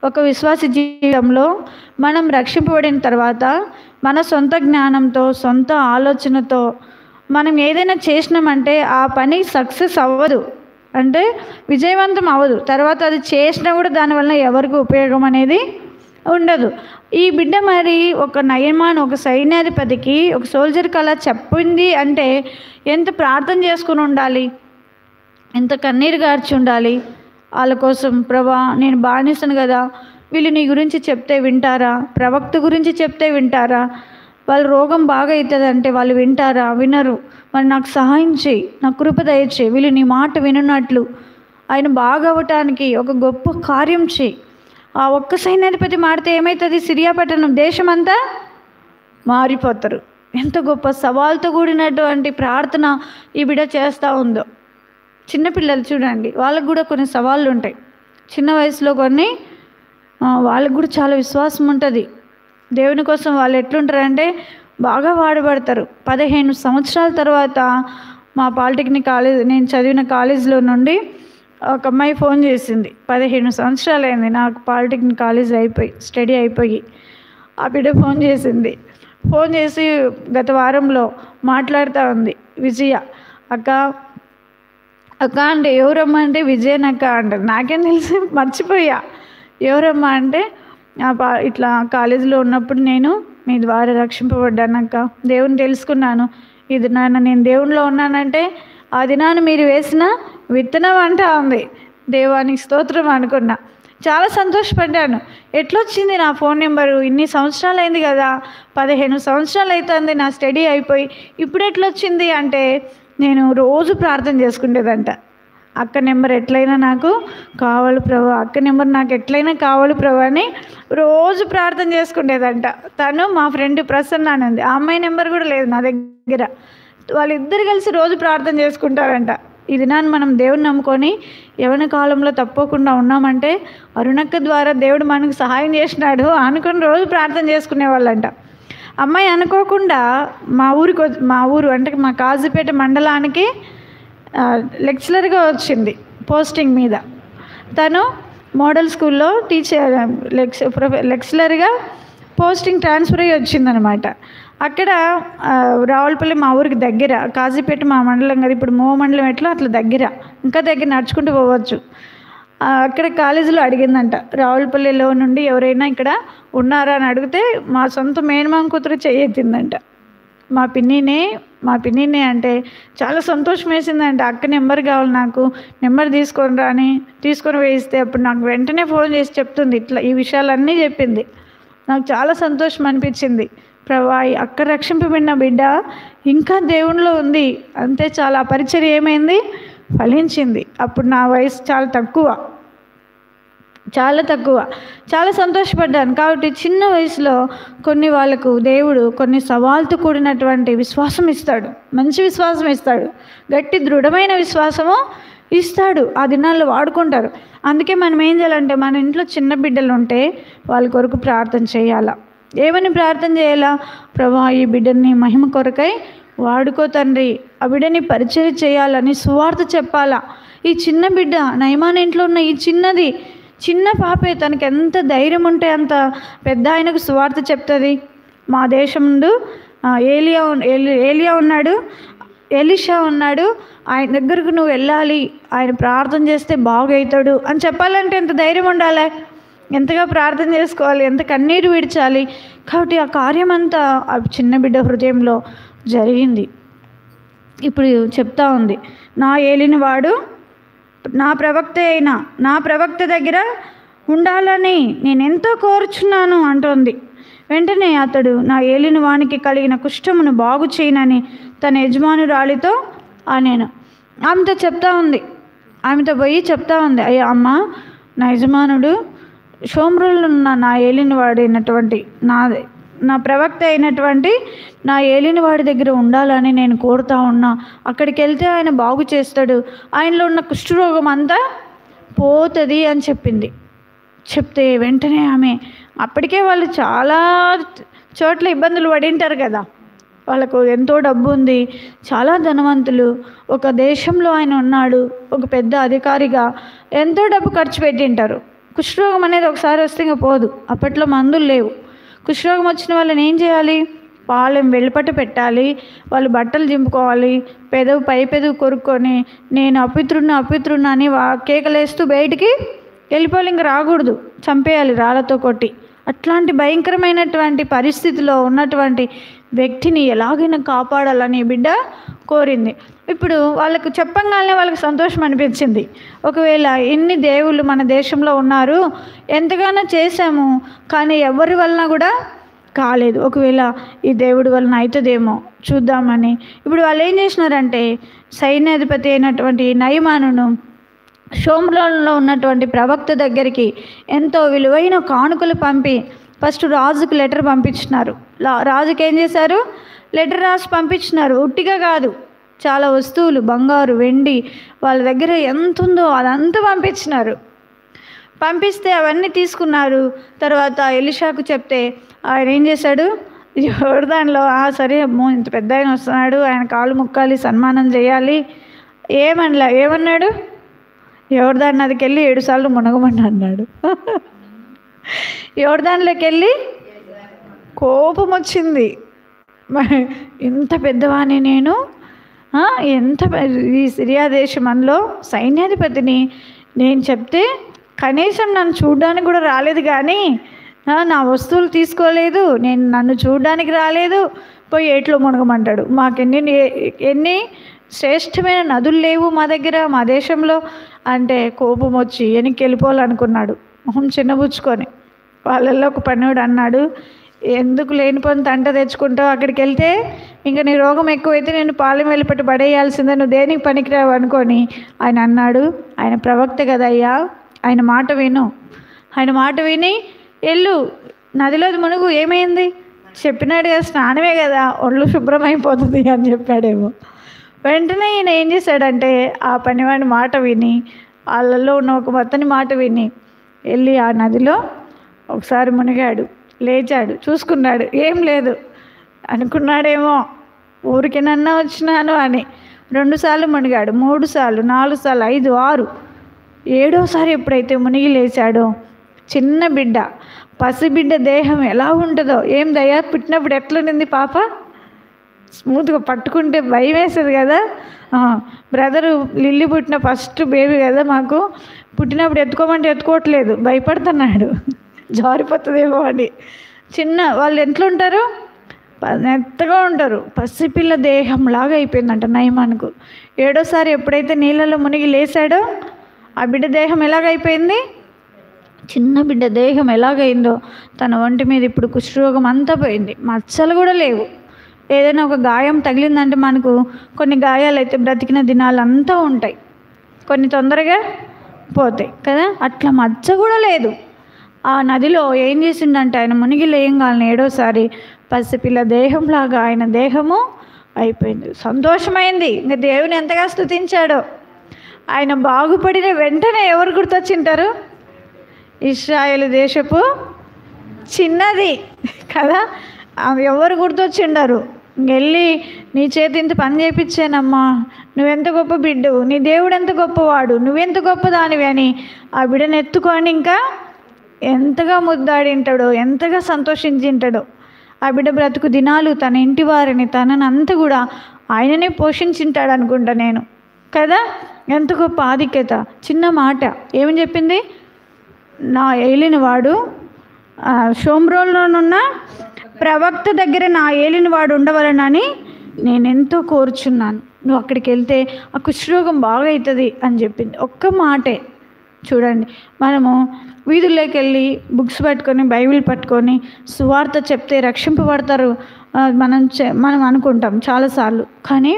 ఒక విశ్వాస జీవితంలో మనం రక్షింపబడిన తర్వాత మన సొంత జ్ఞానంతో, సొంత ఆలోచనతో మనం ఏదైనా చేసినామంటే ఆ పని సక్సెస్ అవ్వదు, అంటే విజయవంతం అవ్వదు. తర్వాత అది చేసినా కూడా దానివల్ల ఎవరికి ఉపయోగం అనేది ఉండదు. ఈ బిడ్డ మరి ఒక నయమాన్, ఒక సైన్యాధిపతికి, ఒక సోల్జర్కి అలా చెప్పింది అంటే ఎంత ప్రార్థన చేసుకుని ఉండాలి, ఎంత కన్నీరు గార్చి ఉండాలి వాళ్ళ కోసం. ప్రభా, నేను బానిసను కదా, వీళ్ళు నీ గురించి చెప్తే వింటారా? ప్రవక్త గురించి చెప్తే వింటారా? వాళ్ళ రోగం బాగా అవుతుంది అంటే వాళ్ళు వింటారా? వినరు. మరి నాకు సహాయం చేయి, నాకు కృప దయచేయి, వీళ్ళు నీ మాట వినున్నట్లు ఆయన బాగా అవ్వటానికి ఒక గొప్ప కార్యం చేయి. ఆ ఒక్క సైన్యాధిపతి మారితే ఏమవుతుంది? సిరియా పట్టణం దేశమంతా మారిపోతారు. ఎంత గొప్ప సవాల్తో కూడినటువంటి ప్రార్థన ఈ బిడ్డ చేస్తూ ఉందో. చిన్నపిల్లలు చూడండి, వాళ్ళకు కూడా కొన్ని సవాళ్ళు ఉంటాయి. చిన్న వయసులో కొన్ని వాళ్ళకు కూడా చాలా విశ్వాసం ఉంటుంది దేవుని కోసం. వాళ్ళు ఎట్లుంటారంటే బాగా వాడబడతారు. 15 సంవత్సరాల తర్వాత మా పాలిటెక్నిక్ కాలేజ్, నేను చదివిన కాలేజీలో నుండి ఒక అమ్మాయి ఫోన్ చేసింది. 15 సంవత్సరాలు అయింది నాకు పాలిటెక్నిక్ కాలేజ్ స్టడీ అయిపోయి. ఆ బిడ్డ ఫోన్ చేసింది. ఫోన్ చేసి గత వారంలో మాట్లాడుతూ ఉంది. విజయ అక్క అంటే ఎవరమ్మా అంటే విజయనక్క అంటారు. నాకేం తెలిసి మర్చిపోయా. ఎవరమ్మా అంటే ఇట్లా కాలేజీలో ఉన్నప్పుడు నేను మీ ద్వారా రక్షింపబడ్డానక్క, దేవుని తెలుసుకున్నాను. ఇది నేను దేవునిలో ఉన్నానంటే ఆ దినాన్ని మీరు వేసిన విత్తనం అంటా ఉంది. దేవానికి స్తోత్రం అనుకున్నా. చాలా సంతోషపడ్డాను. ఎట్లొచ్చింది నా ఫోన్ నెంబరు? ఇన్ని సంవత్సరాలు అయింది కదా, 15 సంవత్సరాలు అవుతుంది నా స్టడీ అయిపోయి, ఇప్పుడు ఎట్లొచ్చింది అంటే నేను రోజు ప్రార్థన చేసుకునేదంట. అక్క నెంబర్ ఎట్లయినా నాకు కావాలి ప్రభు, అక్క నెంబర్ నాకు ఎట్లయినా కావాలి ప్రభు అని రోజు ప్రార్థన చేసుకునేదంట. తను మా ఫ్రెండ్ ప్రసన్న అని ఉంది, ఆ అమ్మాయి నెంబర్ కూడా లేదు నా దగ్గర. వాళ్ళిద్దరు కలిసి రోజు ప్రార్థన చేసుకుంటారంట. ఈ దినాన్ని మనం దేవుని నమ్ముకొని యవ్వన కాలంలో తప్పకుండా ఉన్నామంటే అరుణక్క ద్వారా దేవుడు మనకు సహాయం చేసినాడు అనుకొని రోజు ప్రార్థన చేసుకునేవాళ్ళంట. అమ్మాయి అనుకోకుండా మా ఊరు అంటే మా కాజీపేట మండలానికి లెక్చరర్గా వచ్చింది పోస్టింగ్ మీద. తను మోడల్ స్కూల్లో లెక్చరర్గా పోస్టింగ్ ట్రాన్స్ఫర్ అయ్యి వచ్చిందనమాట. అక్కడ రావులపల్లి మా ఊరికి దగ్గర, కాజీపేట మా మండలం కదా, ఇప్పుడు మో మండలం ఎట్లా అట్లా దగ్గర, ఇంకా దగ్గర నడుచుకుంటూ పోవచ్చు. అక్కడ కాలేజీలో అడిగిందంట, రావులపల్లిలో నుండి ఎవరైనా ఇక్కడ ఉన్నారా అని అడిగితే మా సొంత మేనమామ కూతురు చేయెత్తిందంట. మా పిన్నినే అంటే చాలా సంతోషం వేసిందంట. అక్క నెంబర్ కావాలి నాకు, నెంబర్ తీసుకొని వేయిస్తే అప్పుడు నాకు వెంటనే ఫోన్ చేసి చెప్తుంది, ఇట్లా ఈ విషయాలన్నీ చెప్పింది. నాకు చాలా సంతోషం అనిపించింది. ప్రభా, అక్కడ రక్షింపబడిన బిడ్డ ఇంకా దేవునిలో ఉంది అంతే చాలా. పరిచర్య ఏమైంది? ఫలించింది. అప్పుడు నా వయసు చాలా తక్కువ. చాలా సంతోషపడ్డాను. కాబట్టి చిన్న వయసులో వాళ్ళకు దేవుడు కొన్ని సవాళ్ళతో కూడినటువంటి విశ్వాసం ఇస్తాడు, మంచి విశ్వాసం ఇస్తాడు, గట్టి దృఢమైన విశ్వాసము ఇస్తాడు. ఆ దినాల్లో వాడుకుంటారు. అందుకే మనం ఏం చేయాలంటే, మన ఇంట్లో చిన్న బిడ్డలు ఉంటే వాళ్ళ కొరకు ప్రార్థన చేయాలా. ఏమని ప్రార్థన చేయాలా? ప్రభా, ఈ బిడ్డని మహిమ కొరకై వాడుకో తండ్రి, ఆ బిడ్డని పరిచర్య చేయాలని సువార్త చెప్పాలా. ఈ చిన్న బిడ్డ నయమాన్ ఇంట్లో ఉన్న ఈ చిన్న పాపే, తనకి ఎంత ధైర్యం ఉంటే అంత పెద్ద ఆయనకు సువార్త చెప్తుంది. మా దేశం ముందు ఏలియా ఉన్నాడు, ఎలీషా ఉన్నాడు, ఆయన దగ్గరకు నువ్వు వెళ్ళాలి, ఆయన ప్రార్థన చేస్తే బాగవుతాడు అని చెప్పాలంటే ఎంత ధైర్యం ఉండాలి, ఎంతగా ప్రార్థన చేసుకోవాలి, ఎంత కన్నీరు విడిచాలి. కాబట్టి ఆ కార్యం అంతా ఆ చిన్న బిడ్డ హృదయంలో జరిగింది. ఇప్పుడు చెప్తా ఉంది, నా ఏలినవాడు నా ప్రవక్త దగ్గర ఉండాలని నేను ఎంతో కోరుచున్నాను అంటోంది. వెంటనే అతడు నా ఏలిన వానికి కలిగిన కుష్ఠమును బాగు చేయనని తన యజమానురాలితో అనేను. ఆమెతో పోయి చెప్తా ఉంది, అయ్యా అమ్మ, నా యజమానుడు షోమ్రోలు ఉన్న నా ఏలినవాడైనటువంటి నా ప్రవక్త అయినటువంటి నా ఏలినవాడి దగ్గర ఉండాలని నేను కోరుతా ఉన్నా. అక్కడికి వెళ్తే ఆయన బాగు చేస్తాడు, ఆయనలో ఉన్న కుష్ఠరోగం అంతా పోతుంది అని చెప్పింది. చెప్తే వెంటనే ఆమె, అప్పటికే వాళ్ళు చాలా చోట్ల ఇబ్బందులు పడింటారు కదా, వాళ్ళకు ఎంతో డబ్బు ఉంది, చాలా ధనవంతులు, ఒక దేశంలో ఆయన ఉన్నాడు, ఒక పెద్ద అధికారిగా ఎంతో డబ్బు ఖర్చు పెట్టింటారు. కుష్ఠరోగం అనేది ఒకసారి వస్తే ఇంకా పోదు. అప్పట్లో మందులు లేవు. కుష్ఠరోగం వచ్చిన వాళ్ళని ఏం చేయాలి? పాలెం వెలుపట పెట్టాలి, వాళ్ళు బట్టలు చింపుకోవాలి, పెదవు పై పెదవు కొరుక్కొని నేను అపిత్రున్నా అని కేకలేస్తూ బయటికి వెళ్ళిపోవాలి, ఇంక రాకూడదు, చంపేయాలి రాళ్ళతో కొట్టి. అట్లాంటి భయంకరమైనటువంటి పరిస్థితిలో ఉన్నటువంటి వ్యక్తిని ఎలాగైనా కాపాడాలని బిడ్డ కోరింది. ఇప్పుడు వాళ్ళకు చెప్పంగానే వాళ్ళకి సంతోషం అనిపించింది. ఒకవేళ ఇన్ని దేవుళ్ళు మన దేశంలో ఉన్నారు, ఎంతగానో చేశాము, కానీ ఎవరి వలన కూడా కాలేదు, ఒకవేళ ఈ దేవుడి వలన అవుతుందేమో చూద్దామని ఇప్పుడు వాళ్ళు ఏం చేసినారంటే, సైన్యాధిపతి అయినటువంటి నయమానును షోమ్రోన్లో ఉన్నటువంటి ప్రవక్త దగ్గరికి ఎంతో విలువైన కానుకలు పంపి ఫస్ట్ రాజుకు లెటర్ పంపించినారు. రాజుకి ఏం చేశారు? లెటర్ రాసి పంపించినారు. ఉట్టిగా కాదు, చాలా వస్తువులు, బంగారు, వెండి, వాళ్ళ దగ్గర ఎంత ఉందో అదంతా పంపించినారు. పంపిస్తే అవన్నీ తీసుకున్నారు. తర్వాత ఎలీషాకు చెప్తే ఆయన ఏం చేశాడు? యోర్దానులో సరే అమ్మో ఇంత పెద్ద ఆయన వస్తున్నాడు, ఆయన కాళ్ళు ముక్కాలి, సన్మానం చేయాలి, ఏమన్నాడు? యోర్దాను నదికి వెళ్ళి 7 సార్లు మునగమని అన్నాడు. యోర్దానులోకి వెళ్ళి కోపం వచ్చింది. ఇంత పెద్దవాణి నేను, ఎంత ఈ సిరియా దేశంలో సైన్యాధిపతిని, నేను చెప్తే కనీసం నన్ను చూడడానికి కూడా రాలేదు, కానీ నా వస్తువులు తీసుకోలేదు, నన్ను చూడడానికి రాలేదు, పోయి ఏట్లో మునగమంటాడు. ఎన్ని శ్రేష్టమైన నదులు లేవు మా దగ్గర, మా దేశంలో అంటే కోపం వచ్చి వెనక్కి వెళ్ళిపోవాలనుకున్నాడు, మొహం చిన్నబుచ్చుకొని. వాళ్ళల్లో ఒక పనివాడు అన్నాడు, ఎందుకు లేనిపోని తంట తెచ్చుకుంటావు, అక్కడికి వెళ్తే ఇంకా నీ రోగం ఎక్కువైతే నేను పాలెం వెళ్ళిపట్టి పడేయాల్సిందే, నువ్వు దేనికి పనికిరావు అనుకొని ఆయన అన్నాడు, ఆయన ప్రవక్త కదయ్యా, ఆయన మాట విను, ఆయన మాట విని వెళ్ళు, నదిలో మునుగు, ఏమైంది చెప్పినాడు కదా, స్నానమే కదా, ఒళ్ళు శుభ్రమైపోతుంది అని చెప్పాడేమో. వెంటనే ఈయన ఏం చేశాడంటే ఆ పనివాడి మాట విని, వాళ్ళల్లో ఉన్న ఒక అతని మాట విని వెళ్ళి ఆ నదిలో ఒకసారి మునిగాడు, లేచాడు, చూసుకున్నాడు, ఏం లేదు అనుకున్నాడేమో, ఊరికేనన్నా వచ్చినాను అని. 2 సార్లు మునిగాడు, 3 సార్లు, 4 సార్లు, 5, 6, 7వసారి ఎప్పుడైతే మునిగి లేచాడో, చిన్న బిడ్డ, పసిబిడ్డ దేహం ఎలా ఉంటుందో, ఏం దయ్యా పుట్టినప్పుడు ఎట్లుండింది పాప, స్మూత్గా పట్టుకుంటే భయం వేస్తుంది కదా. బ్రదరు లిల్లీ పుట్టిన ఫస్ట్ బేబీ కదా, మాకు పుట్టినప్పుడు ఎత్తుకోమంటే ఎత్తుకోవట్లేదు, భయపడుతున్నాడు, జారిపోతుందేమో అని. చిన్న వాళ్ళు ఎట్లుంటారు, మెత్తగా ఉంటారు, పసిపిల్ల దేహంలాగా అయిపోయిందంట నయమానుకు. 7వసారి ఎప్పుడైతే నీళ్ళలో మునిగి లేచాడో ఆ బిడ్డ దేహం ఎలాగైపోయింది, చిన్న బిడ్డ దేహం ఎలాగైందో తన ఒంటి మీద ఇప్పుడు కుష్ఠరోగం అంతా పోయింది, మచ్చలు కూడా లేవు. ఏదైనా ఒక గాయం తగిలిందంటే మనకు కొన్ని గాయాలు అయితే బ్రతికిన దినాలు అంతా ఉంటాయి, కొన్ని తొందరగా పోతాయి కదా, అట్లా మచ్చ కూడా లేదు. ఆ నదిలో ఏం చేసిండంటే ఆయన మునిగి లేయంగాలని 7వసారి పసిపిల్ల దేహంలాగా ఆయన దేహము అయిపోయింది. సంతోషమైంది, ఇంకా దేవుని ఎంతగా స్తుతించాడో. ఆయన బాగుపడిన వెంటనే ఎవరు గుర్తొచ్చింటారు? ఇశ్రాయేలు దేశపు చిన్నది కదా, ఎవరు గుర్తొచ్చిండారు? వెళ్ళి నీ చేతి ఇంత పని చేయించానమ్మా, నువ్వెంత గొప్ప బిడ్డవు, నీ దేవుడు ఎంత గొప్పవాడు, నువ్వెంత గొప్పదానివి అని ఆ బిడ్డను ఎత్తుకొని ఇంకా ఎంతగా ముద్దాడింటాడో, ఎంతగా సంతోషించింటాడో. ఆ బిడ్డ బ్రతుకు దినాలు తన ఇంటి వారిని, తనని అంతా కూడా ఆయననే పోషించింటాడు అనుకుంటా నేను కదా. ఎంత గొప్ప ఆధిక్యత. చిన్న మాట ఏమని చెప్పింది? నా ఏలినవాడు షోమ్రోన్లోనున్న ప్రవక్త దగ్గర నా ఏలినవాడు ఉండవలనని నేనెంతో కోరుచున్నాను, నువ్వు అక్కడికి వెళ్తే ఆ కుష్ఠరోగం బాగా అవుతుంది అని చెప్పింది. ఒక్క మాటే. చూడండి, మనము వీధుల్లోకి వెళ్ళి బుక్స్ పట్టుకొని, బైబిల్ పట్టుకొని సువార్త చెప్తే రక్షింపబడతారు మనం అనుకుంటాం చాలాసార్లు. కానీ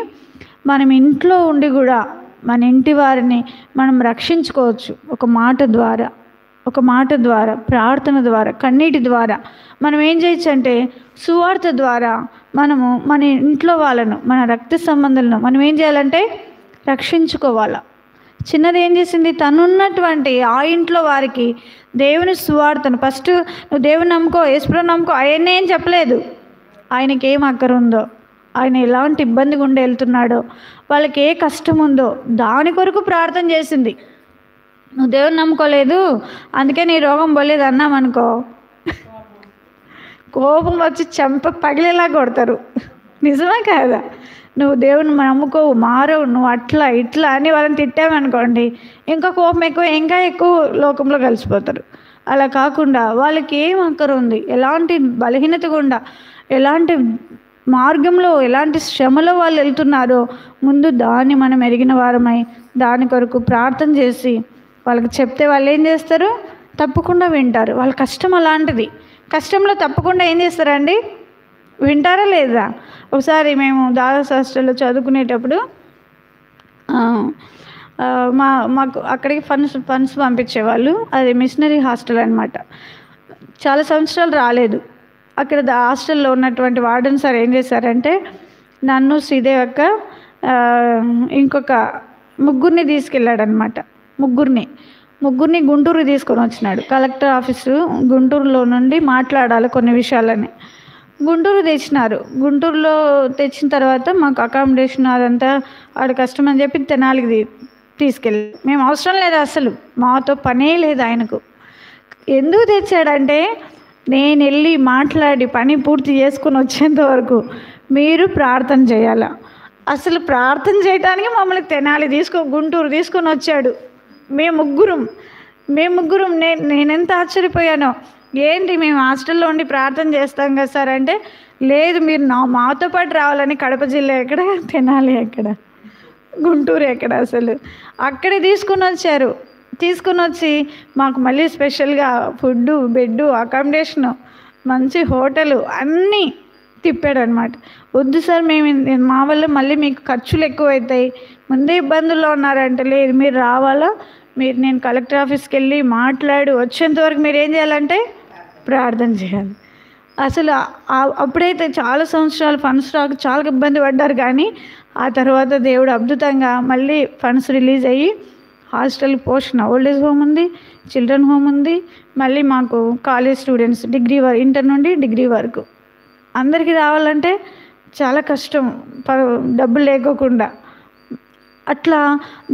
మనం ఇంట్లో ఉండి కూడా మన ఇంటి వారిని మనం రక్షించుకోవచ్చు. ఒక మాట ద్వారా, ప్రార్థన ద్వారా, కన్నీటి ద్వారా మనం ఏం చేయొచ్చు అంటే సువార్త ద్వారా మనము మన ఇంట్లో వాళ్ళను, మన రక్త సంబంధాలను మనం ఏం చేయాలంటే రక్షించుకోవాలా. చిన్నది ఏం చేసింది? తనున్నటువంటి ఆ ఇంట్లో వారికి దేవుని సువార్తను ఫస్ట్ నువ్వు దేవుని నమ్ముకో, యేసుప్రభుని నమ్ముకో, ఆయన్నే ఏం చెప్పలేదు. ఆయనకి ఏం అక్కర ఉందో, ఆయన ఎలాంటి ఇబ్బంది గుండా వెళ్తున్నాడో, వాళ్ళకి ఏ కష్టం ఉందో దాని కొరకు ప్రార్థన చేసింది. నువ్వు దేవుని నమ్ముకోలేదు అందుకే నీ రోగం పోలేదు అన్నామనుకో, కోపం వచ్చి చెంప పగిలేలా కొడతారు. నిజమే కాదా? నువ్వు దేవుని నమ్ముకోవు, మారవు, నువ్వు అట్లా ఇట్లా అని వాళ్ళని తిట్టామనుకోండి, ఇంకా కోపం ఎక్కువ, ఇంకా ఎక్కువ లోకంలో కలిసిపోతారు. అలా కాకుండా వాళ్ళకి ఏం అక్కర ఉంది, ఎలాంటి బలహీనత గుండా, ఎలాంటి మార్గంలో, ఎలాంటి శ్రమలో వాళ్ళు వెళ్తున్నారో ముందు దాన్ని మనం ఎరిగిన వారమై దాని కొరకు ప్రార్థన చేసి వాళ్ళకి చెప్తే వాళ్ళు ఏం చేస్తారు? తప్పకుండా వింటారు. వాళ్ళ కష్టం అలాంటిది. కష్టంలో తప్పకుండా ఏం చేస్తారండి? వింటారా లేదా? ఒకసారి మేము దాదాపు హాస్టల్లో చదువుకునేటప్పుడు మాకు అక్కడికి ఫండ్స్ పంపించేవాళ్ళు. అది మిషనరీ హాస్టల్ అనమాట. చాలా సంవత్సరాలు రాలేదు. అక్కడ హాస్టల్లో ఉన్నటువంటి వార్డెన్ సార్ ఏం చేశారంటే, నన్ను శ్రీదేవి అక్క ఇంకొక ముగ్గురిని తీసుకెళ్ళాడనమాట. ముగ్గురిని గుంటూరు తీసుకొని వచ్చినాడు. కలెక్టర్ ఆఫీసు గుంటూరులో నుండి మాట్లాడాలి కొన్ని విషయాలని. గుంటూరు తెచ్చినారు. గుంటూరులో తెచ్చిన తర్వాత మాకు అకామిడేషన్ అదంతా ఆడ కష్టం అని చెప్పి తెనాలికి తీసుకెళ్ళి, మేము అవసరం లేదు, అసలు మాతో పనే లేదు ఆయనకు. ఎందుకు తెచ్చాడంటే, నేను వెళ్ళి మాట్లాడి పని పూర్తి చేసుకొని వచ్చేంత వరకు మీరు ప్రార్థన చేయాల. అసలు ప్రార్థన చేయడానికి మమ్మల్ని తెనాలి గుంటూరు తీసుకొని వచ్చాడు. మేము ముగ్గురం నేనెంత ఆశ్చర్యపోయానో. ఏంటి మేము హాస్టల్లో ఉండి ప్రార్థన చేస్తాం కదా సార్ అంటే, లేదు మీరు మాతో పాటు రావాలని. కడప జిల్లా ఎక్కడ, తెనాలి ఎక్కడ, గుంటూరు ఎక్కడ, అసలు అక్కడే తీసుకుని వచ్చారు. తీసుకుని వచ్చి మాకు మళ్ళీ స్పెషల్గా ఫుడ్డు, బెడ్డు, అకామిడేషను, మంచి హోటలు అన్నీ తిప్పాడు అనమాట. వద్దు సార్ మా వల్ల మళ్ళీ మీకు ఖర్చులు ఎక్కువ అవుతాయి, ముందే ఇబ్బందుల్లో ఉన్నారంటే, లేదు మీరు రావాలా, నేను కలెక్టర్ ఆఫీస్కి వెళ్ళి మాట్లాడి వచ్చేంతవరకు మీరు ఏం చేయాలంటే ప్రార్థన చేయాలి. అసలు అప్పుడైతే చాలా సంవత్సరాలు ఫండ్స్ రాక చాలా ఇబ్బంది పడ్డారు. కానీ ఆ తర్వాత దేవుడు అద్భుతంగా మళ్ళీ ఫండ్స్ రిలీజ్ అయ్యి హాస్టల్ పోషణ, ఓల్డ్ ఏజ్ హోమ్ ఉంది, చిల్డ్రన్ హోమ్ ఉంది. మళ్ళీ మాకు కాలేజ్ స్టూడెంట్స్ ఇంటర్ నుండి డిగ్రీ వరకు అందరికీ రావాలంటే చాలా కష్టం, డబ్బులు లేకోకుండా. అట్లా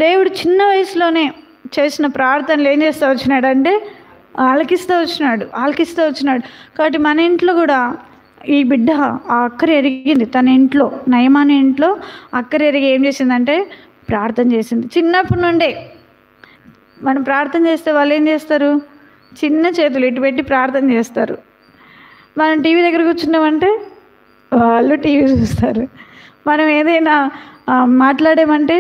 దేవుడు చిన్న వయసులోనే చేసిన ప్రార్థనలు ఏం చేస్తూ వచ్చినాడంటే ఆలకిస్తూ వచ్చినాడు. కాబట్టి మన ఇంట్లో కూడా ఈ బిడ్డ ఆ అక్కర ఎరిగింది. తన ఇంట్లో, నయమాని ఇంట్లో అక్కర ఎరిగి ఏం చేసిందంటే ప్రార్థన చేసింది. చిన్నప్పటి నుండే మనం ప్రార్థన చేస్తే వాళ్ళు ఏం చేస్తారు? చిన్న చేతులు ఇటు పెట్టి ప్రార్థన చేస్తారు. మనం టీవీ దగ్గర కూర్చున్నామంటే వాళ్ళు టీవీ చూస్తారు. మనం ఏదైనా మాట్లాడామంటే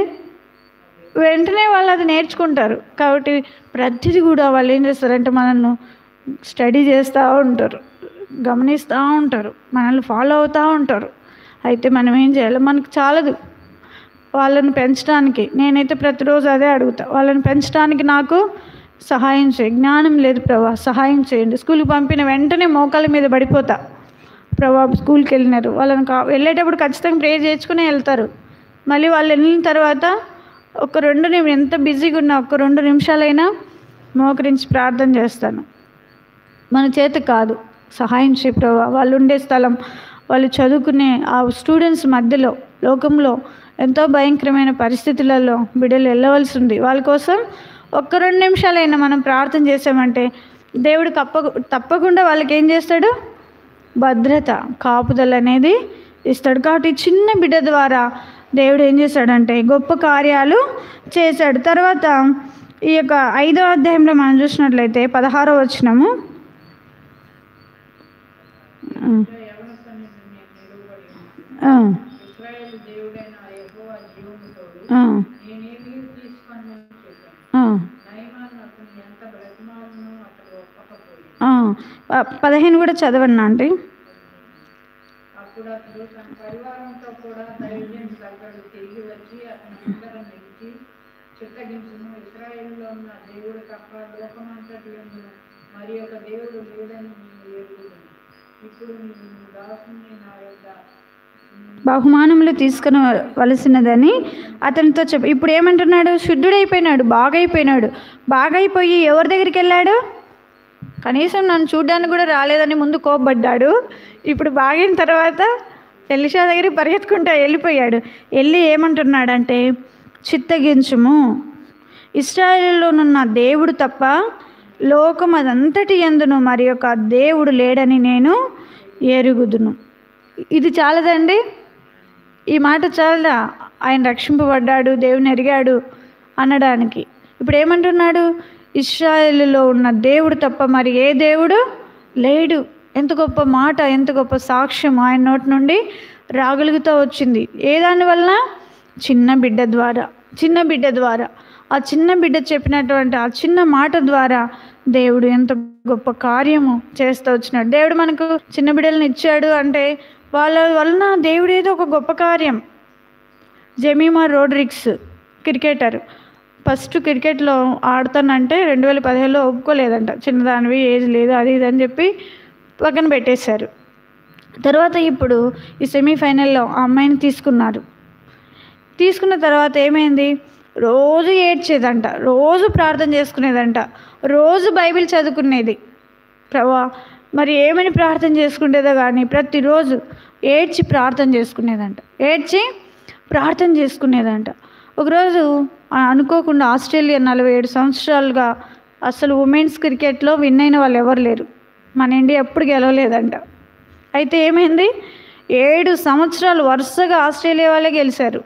వెంటనే వాళ్ళు అది నేర్చుకుంటారు. కాబట్టి ప్రతిదీ కూడా వాళ్ళు ఏం చేస్తారంటే మనల్ని స్టడీ చేస్తూ ఉంటారు, గమనిస్తూ ఉంటారు, మనల్ని ఫాలో అవుతూ ఉంటారు. అయితే మనం ఏం చేయాలి? మనకు చాలదు వాళ్ళని పెంచడానికి. నేనైతే ప్రతిరోజు అదే అడుగుతా, వాళ్ళని పెంచడానికి నాకు సహాయం చేయి. జ్ఞానం లేదు ప్రభా, సహాయం చేయండి. స్కూల్కి పంపిన వెంటనే మోకాళ్ళ మీద పడిపోతా, ప్రభా స్కూల్కి వెళ్ళినారు. వాళ్ళని వెళ్ళేటప్పుడు ఖచ్చితంగా ప్రేయర్ చేసుకునే వెళ్తారు. మళ్ళీ వాళ్ళు వెళ్ళిన తర్వాత ఎంత బిజీగా ఉన్నా 2 నిమిషాలైనా మోకరించి ప్రార్థన చేస్తాను. మన చేత కాదు, సహాయం చేయి ప్రభా. వాళ్ళు ఉండే స్థలం, వాళ్ళు చదువుకునే ఆ స్టూడెంట్స్ మధ్యలో, లోకంలో ఎంతో భయంకరమైన పరిస్థితులలో బిడ్డలు వెళ్ళవలసి ఉంది. వాళ్ళ కోసం 2 నిమిషాలైనా మనం ప్రార్థన చేసామంటే దేవుడు తప్పకుండా వాళ్ళకి ఏం చేస్తాడు? భద్రత, కాపుదల అనేది ఇస్తాడు. కాబట్టి చిన్న బిడ్డ ద్వారా దేవుడు ఏం చేశాడంటే గొప్ప కార్యాలు చేశాడు. తర్వాత ఈ యొక్క 5వ అధ్యాయంలో మనం చూసినట్లయితే 16వ వచనము, పదిహేను కూడా చదవన్నా అండి. అప్పుడు అతడు తన పరివారంతో కూడా ధైర్యం కలిగాడు. తిరిగి వచ్చి అతని ముందర నిలిచి చిత్తగించును, ఇశ్రాయేలులో ఉన్న దేవుడు తప్ప లోకమంతటి యందు మరి ఒక దేవుడు లేదని నేను ఎరుగుదును. ఇప్పుడు నేను దాసుని నా యొక్క బహుమానములు తీసుకునవలసినదని అతనితో ఇప్పుడు ఏమంటున్నాడు? శుద్ధుడైపోయినాడు, బాగైపోయి ఎవరి దగ్గరికి వెళ్ళాడు? కనీసం నన్ను చూడ్డానికి కూడా రాలేదని ముందు కోపడ్డాడు. ఇప్పుడు బాగిన తర్వాత ఎలీషా దగ్గరికి పరిగెత్తుకుంటూ వెళ్ళిపోయాడు. వెళ్ళి ఏమంటున్నాడంటే, చిత్తగించుము, ఇశ్రాయేలులోనున్న దేవుడు తప్ప లోకం అదంతటి యందును మరి యొక్క దేవుడు లేడని నేను ఎరుగుదును. ఇది చాలదండి? ఈ మాట చాలదా ఆయన రక్షింపబడ్డాడు, దేవుని ఎరిగాడు అనడానికి? ఇప్పుడు ఏమంటున్నాడు? ఇశ్రాయేలులో ఉన్న దేవుడు తప్ప మరి ఏ దేవుడు లేడు. ఎంత గొప్ప మాట, ఎంత గొప్ప సాక్ష్యం ఆయన నోటి నుండి రాగలుగుతూ వచ్చింది. ఏ దానివల్ల? చిన్న బిడ్డ ద్వారా. ఆ చిన్న బిడ్డ చెప్పినటువంటి ఆ చిన్న మాట ద్వారా దేవుడు ఎంత గొప్ప కార్యము చేస్తూ వచ్చినాడు. దేవుడు మనకు చిన్న బిడ్డలను ఇచ్చాడు అంటే వాళ్ళ వలన దేవుడు ఏదో ఒక గొప్ప కార్యం. జెమిమా రోడ్రిగ్స్ క్రికెటర్ ఫస్ట్ క్రికెట్లో ఆడతానంటే 2017లో ఒప్పుకోలేదంట. చిన్నదానివి, ఏజ్ లేదు, అది ఇది అని చెప్పి పక్కన పెట్టేశారు. తర్వాత ఇప్పుడు ఈ సెమీఫైనల్లో ఆ అమ్మాయిని తీసుకున్న తర్వాత ఏమైంది? రోజు ఏడ్చేదంట, రోజు ప్రార్థన చేసుకునేదంట, రోజు బైబిల్ చదువుకునేది. ప్రభా మరి ఏమని ప్రార్థన చేసుకునేదో కానీ ప్రతిరోజు ఏడ్చి ప్రార్థన చేసుకునేదంట. ఒకరోజు అనుకోకుండా ఆస్ట్రేలియా 47 సంవత్సరాలుగా అసలు ఉమెన్స్ క్రికెట్లో విన్ అయిన వాళ్ళు ఎవరు లేరు. మన ఇండియా ఎప్పుడు గెలవలేదంట. అయితే ఏమైంది? 7 సంవత్సరాలు వరుసగా ఆస్ట్రేలియా వాళ్ళే గెలిచారు.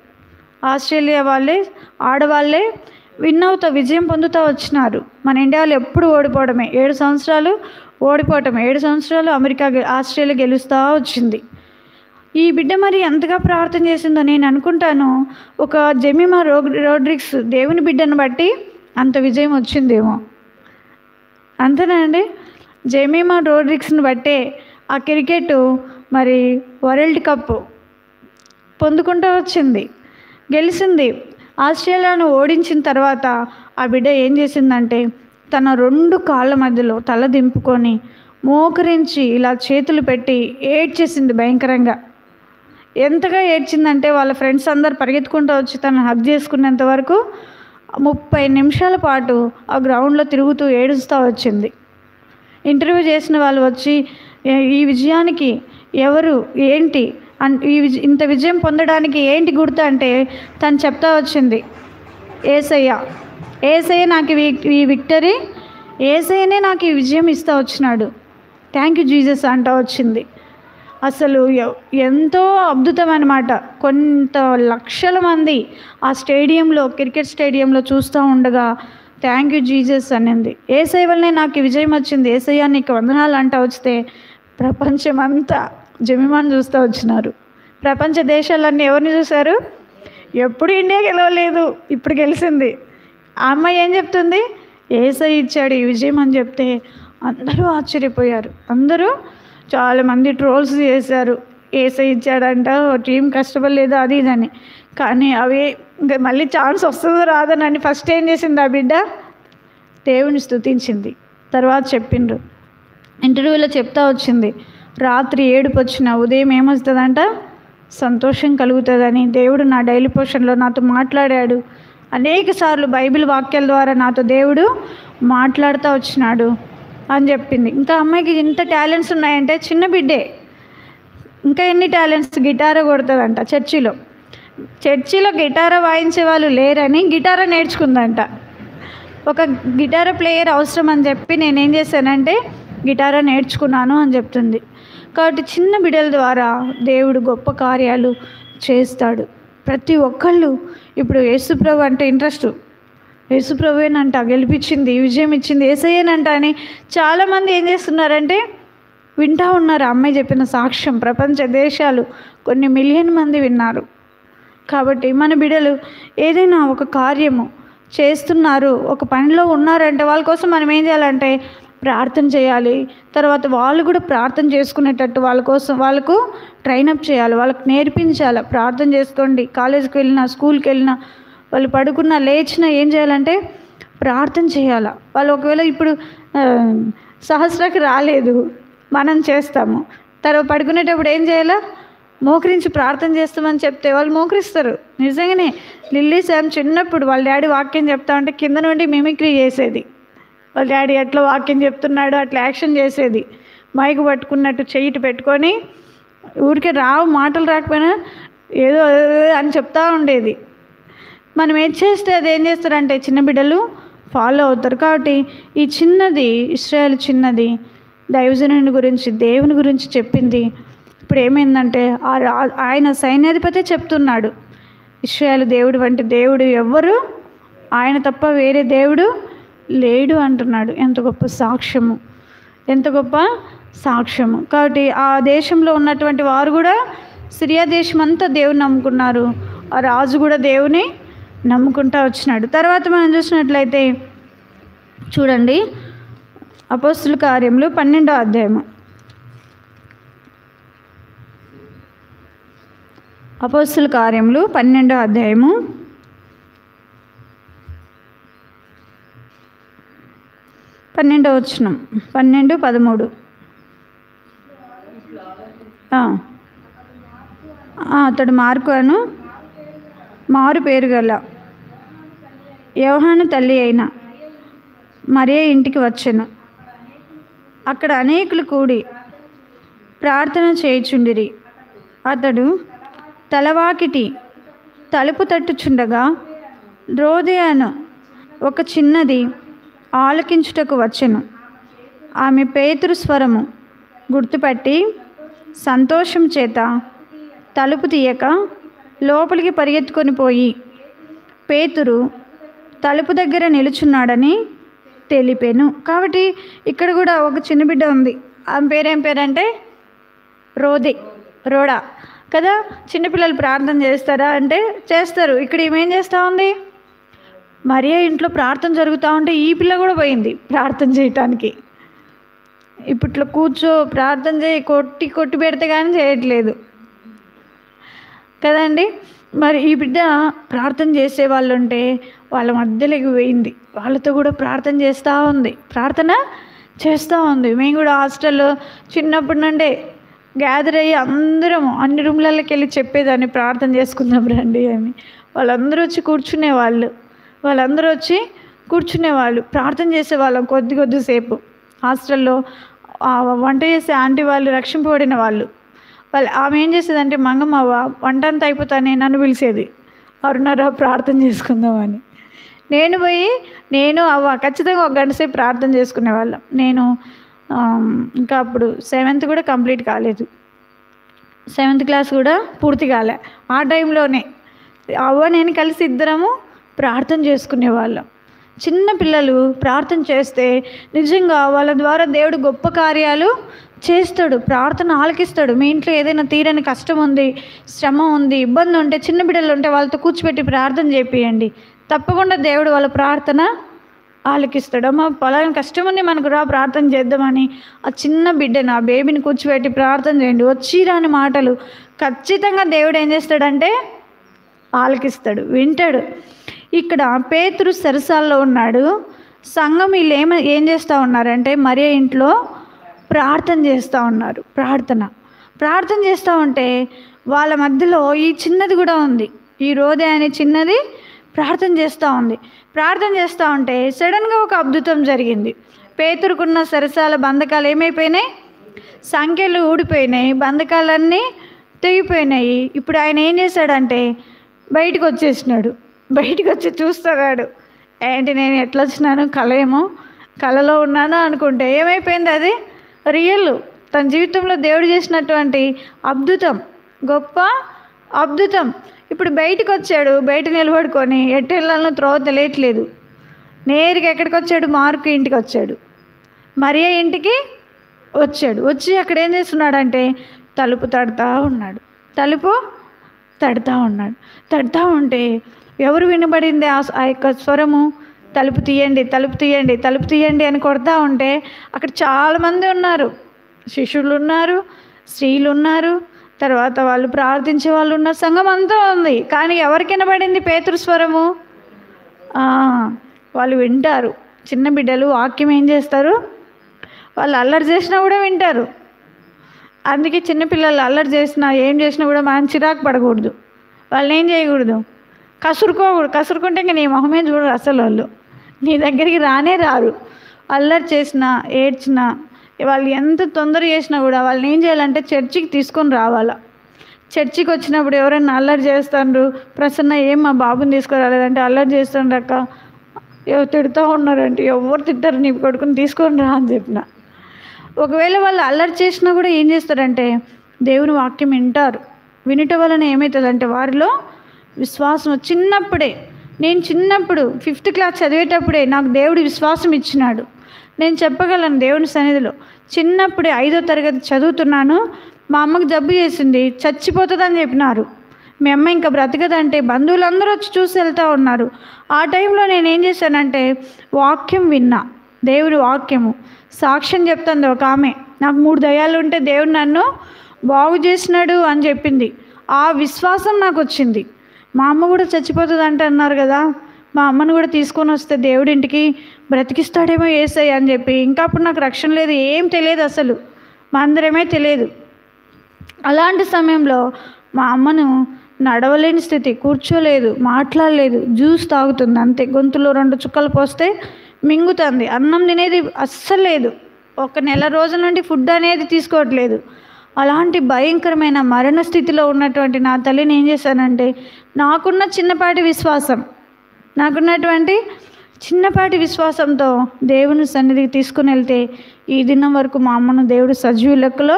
ఆస్ట్రేలియా వాళ్ళే, ఆడవాళ్ళే విజయం పొందుతూ వచ్చినారు. మన ఇండియా వాళ్ళు ఎప్పుడు ఓడిపోవడమే. 7 సంవత్సరాలు ఓడిపోవటమే. 7 సంవత్సరాలు ఆస్ట్రేలియా గెలుస్తూ వచ్చింది. ఈ బిడ్డ మరి ఎంతగా ప్రార్థన చేసిందో నేను అనుకుంటాను. ఒక జెమిమా రోడ్రిగ్స్ దేవుని బిడ్డను బట్టి అంత విజయం వచ్చిందేమో. అంతేనా అండి? జెమిమా రోడ్రిగ్స్ని బట్టే ఆ క్రికెట్ మరి వరల్డ్ కప్ పొందుకుంటూ వచ్చింది, గెలిచింది. ఆస్ట్రేలియాను ఓడించిన తర్వాత ఆ బిడ్డ ఏం చేసిందంటే తన 2 కాళ్ళ మధ్యలో తల దింపుకొని మోకరించి ఇలా చేతులు పెట్టి ఏడ్చేసింది భయంకరంగా. ఎంతగా ఏడ్చిందంటే వాళ్ళ ఫ్రెండ్స్ అందరు పరిగెత్తుకుంటూ వచ్చి తను హగ్ చేసుకునేంత వరకు 30 నిమిషాల పాటు ఆ గ్రౌండ్లో తిరుగుతూ ఏడుస్తూ వచ్చింది. ఇంటర్వ్యూ చేసిన వాళ్ళు వచ్చి ఈ విజయానికి ఎవరు, ఏంటి, ఇంత విజయం పొందడానికి ఏంటి గుర్తు అంటే తను చెప్తా వచ్చింది, ఏసయ్య నాకు ఈ విక్టరీ, ఏసయ్యనే నాకు ఈ విజయం ఇస్తూ వచ్చినాడు, థ్యాంక్ యూ జీసస్ అంటూ వచ్చింది. అసలు ఎంతో అద్భుతం అన్నమాట. కొంత లక్షల మంది ఆ స్టేడియంలో, క్రికెట్ స్టేడియంలో చూస్తూ ఉండగా థ్యాంక్ యూ జీసస్ అనింది. ఏసయ్య వల్లనే నాకు ఈ విజయం వచ్చింది, ఏసయ్య నీకు వందనాలు అంటూ వస్తే ప్రపంచమంతా జెమిమాను చూస్తూ వచ్చినారు. ప్రపంచ దేశాలన్నీ ఎవరిని చూశారు? ఎప్పుడు ఇండియా గెలవలేదు, ఇప్పుడు గెలిచింది. ఆ అమ్మాయి ఏం చెప్తుంది? ఏసయ్య ఇచ్చాడు ఈ విజయం అని చెప్తే అందరూ ఆశ్చర్యపోయారు. చాలామంది ట్రోల్స్ చేశారు, ఏసయ్య ఇచ్చాడంట, టీం కష్టపడలేదు, అది ఇదని. కానీ అవి ఇంకా మళ్ళీ ఛాన్స్ వస్తుందో రాదనని ఫస్ట్ ఏం చేసింది ఆ బిడ్డ? దేవుని స్తుతించింది. తర్వాత చెప్పిండ్రు, ఇంటర్వ్యూలో చెప్తా వచ్చింది, రాత్రి ఏడుపు వచ్చిన ఉదయం ఏమొస్తుందంట? సంతోషం కలుగుతుందని. దేవుడు నా డైలీ పోషన్లో నాతో మాట్లాడాడు, అనేక సార్లు బైబిల్ వాక్యాల ద్వారా నాతో దేవుడు మాట్లాడుతూ వచ్చినాడు అని చెప్పింది. ఇంకా అమ్మాయికి ఇంత టాలెంట్స్ ఉన్నాయంటే, చిన్న బిడ్డే, ఇంకా ఎన్ని టాలెంట్స్! గిటార్ కొడుతుందంట. చర్చిలో గిటార్ వాయించే వాళ్ళు లేరని గిటార్ నేర్చుకుందంట. ఒక గిటార్ ప్లేయర్ అవసరం అని చెప్పి నేనేం చేశానంటే గిటార్ నేర్చుకున్నాను అని చెప్తుంది. కాబట్టి చిన్న బిడ్డల ద్వారా దేవుడు గొప్ప కార్యాలు చేస్తాడు. ప్రతి ఒక్కళ్ళు ఇప్పుడు యేసుప్రభు అంటే ఇంట్రెస్ట్, యేసుప్రభువేనంట గెలిపించింది, విజయం ఇచ్చింది యేసయ్యేనంట అని చాలామంది ఏం చేస్తున్నారంటే వింటూ ఉన్నారు. అమ్మాయి చెప్పిన సాక్ష్యం ప్రపంచ దేశాలు కొన్ని మిలియన్ మంది విన్నారు. కాబట్టి మన బిడ్డలు ఏదైనా ఒక కార్యము చేస్తున్నారు, ఒక పనిలో ఉన్నారంటే వాళ్ళ కోసం మనం ఏం చేయాలంటే ప్రార్థన చేయాలి. తర్వాత వాళ్ళు కూడా ప్రార్థన చేసుకునేటట్టు వాళ్ళకు ట్రైనప్ చేయాలి, వాళ్ళకు నేర్పించాలి. ప్రార్థన చేసుకోండి, కాలేజీకి వెళ్ళినా, స్కూల్కి వెళ్ళినా, వాళ్ళు పడుకున్నా లేచినా ఏం చేయాలంటే ప్రార్థన చేయాలి. వాళ్ళు ఒకవేళ ఇప్పుడు సహస్రకి రాలేదు, మనం చేస్తాము. తర్వాత పడుకునేటప్పుడు ఏం చేయాలా? మోకరించి ప్రార్థన చేస్తామని చెప్తే వాళ్ళు మోకరిస్తారు. నిజంగానే లిల్లీ శామ్ చిన్నప్పుడు వాళ్ళ డాడీ వాక్యం చెప్తా ఉంటే కింద నుండి మిమిక్రీ చేసేది. వాళ్ళ డాడీ ఎట్లా వాక్యం చెప్తున్నాడు అట్లా యాక్షన్ చేసేది. మైకు పట్టుకున్నట్టు చెయ్యిటి పెట్టుకొని ఊరికే రావు, మాటలు రాకపోయినా ఏదో అని చెప్తూ ఉండేది. మనం ఏది చేస్తే అది ఏం చేస్తారంటే చిన్న బిడ్డలు ఫాలో అవుతారు. కాబట్టి ఈ చిన్నది ఇశ్రాయేలు చిన్నది దైవజనుని గురించి, దేవుని గురించి చెప్పింది. ఇప్పుడు ఏమైందంటే ఆయన సైన్యాధిపతే చెప్తున్నాడు, ఇశ్రాయేలు దేవుడు వంటి దేవుడు ఎవ్వరు ఆయన తప్ప వేరే దేవుడు లేడు అంటున్నాడు. ఎంత గొప్ప సాక్ష్యము, ఎంత గొప్ప సాక్ష్యము. కాబట్టి ఆ దేశంలో ఉన్నటువంటి వారు కూడా, సిరియా దేశం అంతా దేవుని నమ్ముకున్నారు. ఆ రాజు కూడా దేవుని నమ్ముకుంటూ వచ్చినాడు. తర్వాత మనం చూసినట్లయితే చూడండి, అపోస్తుల కార్యములు 12వ అధ్యాయము. అపోస్తుల కార్యములు 12వ అధ్యాయము 12వ వచనం, 12-13. అతడు మార్కు అను మారు పేరు గల యోహాను తల్లి అయిన మరియ ఇంటికి వచ్చెను. అక్కడ అనేకులు కూడి ప్రార్థన చేయుచుండిరి. అతడు తలవాకిటి తలుపు తట్టుచుండగా రోదే అను ఒక చిన్నది ఆలకించుటకు వచ్చెను. ఆమె పేతురు స్వరము గుర్తుపట్టి సంతోషం చేత తలుపు తీయక లోపలికి పరిగెత్తుకొని పోయి పేతురు తలుపు దగ్గర నిలుచున్నాడని తెలిపాను. కాబట్టి ఇక్కడ కూడా ఒక చిన్న బిడ్డ ఉంది. ఆమె పేరేం పేరంటే రోడా కదా. చిన్నపిల్లలు ప్రార్థన చేస్తారా అంటే చేస్తారు. ఇక్కడ ఏమేం చేస్తూ ఉంది, మరియ ఇంట్లో ప్రార్థన జరుగుతూ ఉంటే ఈ పిల్ల కూడా పోయింది ప్రార్థన చేయటానికి. ఇప్పట్లో కూర్చో ప్రార్థన చేయి, కొట్టి పెడితే కానీ చేయట్లేదు కదండి. మరి ఈ బిడ్డ ప్రార్థన చేసే వాళ్ళు ఉంటే వాళ్ళ మధ్యలోకి పోయింది, వాళ్ళతో కూడా ప్రార్థన చేస్తూ ఉంది, ప్రార్థన చేస్తూ ఉంది. మేము కూడా హాస్టల్లో చిన్నప్పటి నుండే గ్యాదర్ అయ్యి అందరం అన్ని రూమ్లలోకి వెళ్ళి చెప్పేదాన్ని, ప్రార్థన చేసుకుందాం రండి అని. వాళ్ళందరూ వచ్చి కూర్చునేవాళ్ళు, ప్రార్థన చేసేవాళ్ళం కొద్దిసేపు. హాస్టల్లో వంట చేసే ఆంటీ వాళ్ళు రక్షింపబడిన వాళ్ళు ఆమె ఏం చేసేదంటే, మంగమ్మ వంట అంతా అయిపోతానే నన్ను పిలిచేది, అరుణారా ప్రార్థన చేసుకుందామని. నేను అవ్వ ఖచ్చితంగా 1 గంట సేపు ప్రార్థన చేసుకునేవాళ్ళం. నేను ఇంకా అప్పుడు 7th కూడా కంప్లీట్ కాలేదు, 7th క్లాస్ కూడా పూర్తి కాలే. ఆ టైంలోనే అవ్వ నేను కలిసి ఇద్దరము ప్రార్థన చేసుకునేవాళ్ళం. చిన్న పిల్లలు ప్రార్థన చేస్తే నిజంగా వాళ్ళ ద్వారా దేవుడు గొప్ప కార్యాలు చేస్తాడు, ప్రార్థన ఆలకిస్తాడు. మీ ఇంట్లో ఏదైనా తీరని కష్టం ఉంది, శ్రమ ఉంది, ఇబ్బంది ఉంటే, చిన్న బిడ్డలు ఉంటే వాళ్ళతో కూర్చోబెట్టి ప్రార్థన చేపియండి, తప్పకుండా దేవుడు వాళ్ళ ప్రార్థన ఆలకిస్తాడు. అమ్మ పలానా కష్టం ఉంది మనకు రా ప్రార్థన చేద్దామని ఆ చిన్న బిడ్డను, ఆ బేబీని కూర్చోబెట్టి ప్రార్థన చేయండి, వచ్చి రాని మాటలు ఖచ్చితంగా దేవుడు ఏం చేస్తాడంటే ఆలకిస్తాడు, వింటాడు. ఇక్కడ పేతురు సరసాల్లో ఉన్నాడు. సంఘం వీళ్ళు ఏం చేస్తూ ఉన్నారంటే మరియ ఇంట్లో ప్రార్థన చేస్తూ ఉన్నారు. ప్రార్థన చేస్తూ ఉంటే వాళ్ళ మధ్యలో ఈ చిన్నది కూడా ఉంది, ఈ రోదే అనే చిన్నది ప్రార్థన చేస్తూ ఉంటే సడన్గా ఒక అద్భుతం జరిగింది. పేతురుకున్న సరసాల బంధకాలు ఏమైపోయినాయి, సంఖ్యలు ఊడిపోయినాయి, బంధకాలన్నీ తెగిపోయినాయి. ఇప్పుడు ఆయన ఏం చేశాడంటే బయటకు వచ్చి చూస్తున్నాడు, ఏంటి నేను ఎట్లా వచ్చినాను, కలలో ఉన్నాను అనుకుంటే ఏమైపోయింది, అది రియల్. తన జీవితంలో దేవుడు చేసినటువంటి అద్భుతం, గొప్ప అద్భుతం. ఇప్పుడు బయటకు వచ్చాడు, బయట నిలబడుకొని ఎటు వెళ్ళాలనో త్రోవ తెలియట్లేదు. నేరుగా ఎక్కడికి వచ్చాడు, మార్కు ఇంటికి వచ్చాడు, మరియ ఇంటికి వచ్చి అక్కడ ఏం చేస్తున్నాడంటే తలుపు తడుతూ ఉంటే ఎవరు వినబడింది ఆ యొక్క స్వరము, తలుపు తీయండి అని కొడతా ఉంటే అక్కడ చాలామంది ఉన్నారు, శిష్యులు ఉన్నారు, స్త్రీలు ఉన్నారు, తర్వాత వాళ్ళు ప్రార్థించే వాళ్ళు ఉన్నారు, సంఘం అంతా ఉంది. కానీ ఎవరికి వినబడింది పేతురు స్వరము? వాళ్ళు వింటారు. చిన్న బిడ్డలు వాక్యం ఏం చేస్తారు, వాళ్ళు అల్లరి చేసినా కూడా వింటారు. అందుకే చిన్నపిల్లలు అల్లరి చేసినా ఏం చేసినా కూడా మనం చిరాకు పడకూడదు, వాళ్ళని ఏం చేయకూడదు, కసురుకుంటే ఇంకా నీ మొహమే చూడరు, అసలు వాళ్ళు నీ దగ్గరికి రారు. అల్లరి చేసినా ఏడ్చినా వాళ్ళు ఎంత తొందర చేసినా కూడా వాళ్ళని ఏం చేయాలంటే చర్చికి తీసుకొని రావాలా. చర్చికి వచ్చినప్పుడు ఎవరైనా అల్లరి చేస్తారు, ప్రసన్న ఏం మా బాబుని తీసుకురాలేదంటే అల్లరి చేస్తాను అక్క, ఎవరు తిడుతూ ఉన్నారంటే ఎవరు తిట్టారు నీ కొడుకుని తీసుకొని రా అని చెప్పిన. ఒకవేళ వాళ్ళు అల్లరి చేసినా కూడా ఏం చేస్తారంటే దేవుని వాక్యం వింటారు. వినటం వలన ఏమవుతుందంటే వారిలో విశ్వాసం నేను చిన్నప్పుడు 5th క్లాస్ చదివేటప్పుడే నాకు దేవుడు విశ్వాసం ఇచ్చినాడు. నేను చెప్పగలను దేవుని సన్నిధిలో, చిన్నప్పుడే 5వ తరగతి చదువుతున్నాను. మా అమ్మకు జబ్బు చేసింది, చచ్చిపోతుందని చెప్పినారు. మీ అమ్మ ఇంకా బ్రతకదంటే బంధువులందరూ వచ్చి చూసి వెళ్తూ ఉన్నారు. ఆ టైంలో నేను ఏం చేశానంటే వాక్యం విన్నా. దేవుని వాక్యము సాక్ష్యం చెప్తుంది ఒక ఆమె, నాకు 3 దయ్యాలు ఉంటే దేవుడు నన్ను బాగు చేసినాడు అని చెప్పింది. ఆ విశ్వాసం నాకు వచ్చింది. మా అమ్మ కూడా చచ్చిపోతుంది అంటే అన్నారు కదా, మా అమ్మను కూడా తీసుకొని వస్తే దేవుడి ఇంటికి బ్రతికిస్తాడేమో యేసయ్య అని చెప్పి, ఇంకా అప్పుడు నాకు రక్షణ లేదు, ఏం తెలియదు, అసలు మా అందరమే తెలియదు. అలాంటి సమయంలో మా అమ్మను నడవలేని స్థితి, కూర్చోలేదు, మాట్లాడలేదు, జ్యూస్ తాగుతుంది అంతే, గొంతులో 2 చుక్కలు పోస్తే మింగుతుంది, అన్నం తినేది అస్సలు లేదు, 1 నెల రోజుల నుండి ఫుడ్ అనేది తీసుకోవట్లేదు. అలాంటి భయంకరమైన మరణ స్థితిలో ఉన్నటువంటి నా తల్లిని ఏం చేశానంటే నాకున్నటువంటి చిన్నపాటి విశ్వాసంతో దేవుని సన్నిధికి తీసుకుని వెళ్తే ఈ దినం వరకు మా అమ్మను దేవుడు సజీవ లెక్కలో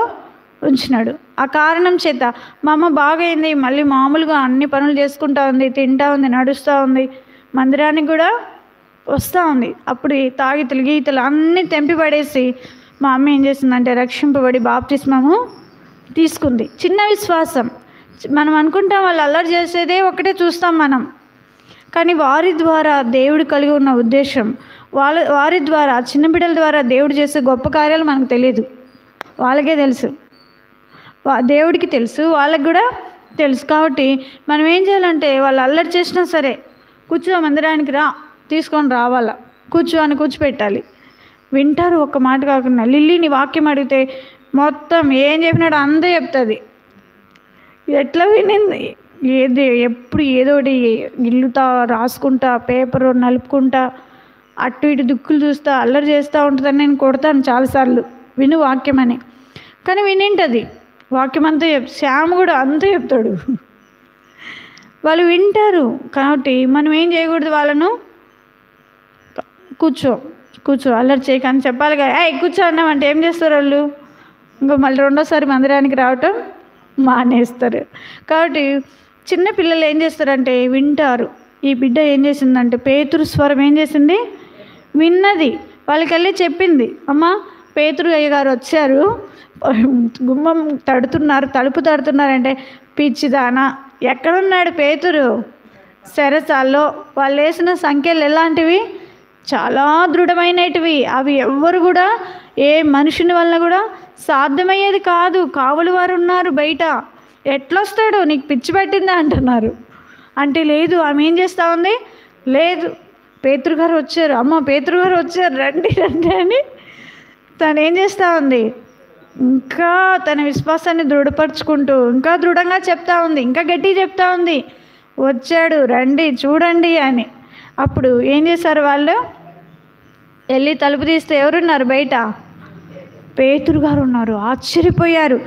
ఉంచినాడు. ఆ కారణం చేత మా అమ్మ బాగైంది, మళ్ళీ మామూలుగా అన్ని పనులు చేసుకుంటూ ఉంది, తింటూ ఉంది, నడుస్తూ ఉంది, మందిరానికి కూడా వస్తూ ఉంది. అప్పుడు తాగితలు గీతలు అన్నీ తెంపి పడేసి మా అమ్మ ఏం చేసిందంటే రక్షింపబడి బాప్తిస్మము తీసుకుంది. చిన్న విశ్వాసం. మనం అనుకుంటాం వాళ్ళు అల్లరి చేసేదే ఒకటే చూస్తాం మనం, కానీ వారి ద్వారా దేవుడు కలిగి ఉన్న ఉద్దేశం, వారి ద్వారా చిన్న బిడ్డల ద్వారా దేవుడు చేసే గొప్ప కార్యాలు మనకు తెలియదు, వాళ్ళకే తెలుసు, దేవుడికి తెలుసు, వాళ్ళకి కూడా తెలుసు. కాబట్టి మనం ఏం చేయాలంటే వాళ్ళు అల్లరి చేసినా సరే కూర్చో, మందిరానికి రా, తీసుకొని రావాలా, కూర్చోపెట్టాలి, వింటారు. ఒక్క మాట కాకుండా లిల్లీని వాక్యం అడిగితే మొత్తం ఏం చెప్పినాడో అంతే చెప్తుంది. ఎట్లా వినింది, ఎప్పుడు ఏదోటి గిల్లుతా, రాసుకుంటా, పేపర్ నలుపుకుంటా, అటు ఇటు దిక్కులు చూస్తా, అల్లరి చేస్తూ ఉంటుందని నేను కొడతాను చాలాసార్లు, విను వాక్యం అని. కానీ వినింటది వాక్యం అంతా శ్యామ్ కూడా అంతే చెప్తాడు, వాళ్ళు వింటారు. కాబట్టి మనం ఏం చేయకూడదు, వాళ్ళను కూర్చో అల్లరి చేయకని చెప్పాలి కదా. కూర్చో అన్నామంటే ఏం చేస్తారు వాళ్ళు, ఇంకా మళ్ళీ 2వసారి మందిరానికి రావటం మానేస్తారు. కాబట్టి చిన్న పిల్లలు ఏం చేస్తారంటే వింటారు. ఈ బిడ్డ ఏం చేసిందంటే పేతురు స్వరం ఏం చేసింది, విన్నది, వాళ్ళకెళ్ళి చెప్పింది, అమ్మ పేతురు అయ్య గారు వచ్చారు, గుమ్మం తలుపు తడుతున్నారంటే, పిచ్చిదానా, ఎక్కడున్నాడు పేతురు, చెరసాల్లో. వాళ్ళు వేసిన సంఖ్యలు ఎలాంటివి, చాలా దృఢమైనటివి, అవి ఎవ్వరు కూడా ఏ మనుషుని వల్ల కూడా సాధ్యమయ్యేది కాదు. కావలి వారు ఉన్నారు బయట, ఎట్లొస్తాడు, నీకు పిచ్చి పట్టిందా అంటున్నారు. అంటే లేదు, ఆమె ఏం చేస్తూ ఉంది, లేదు పేతురు గారు వచ్చారు, అమ్మ పేతురు గారు వచ్చారు, రండి అని తను ఏం చేస్తూ ఉంది, ఇంకా తన విశ్వాసాన్ని దృఢపరుచుకుంటూ ఇంకా దృఢంగా చెప్తా ఉంది, ఇంకా గట్టిగా చెప్తా ఉంది, వచ్చాడు రండి చూడండి అని. అప్పుడు ఏం చేశారు వాళ్ళు, వెళ్ళి తలుపు తీస్తే ఎవరున్నారు బయట, పేతురు గారు ఉన్నారు. ఆశ్చర్యపోయారు.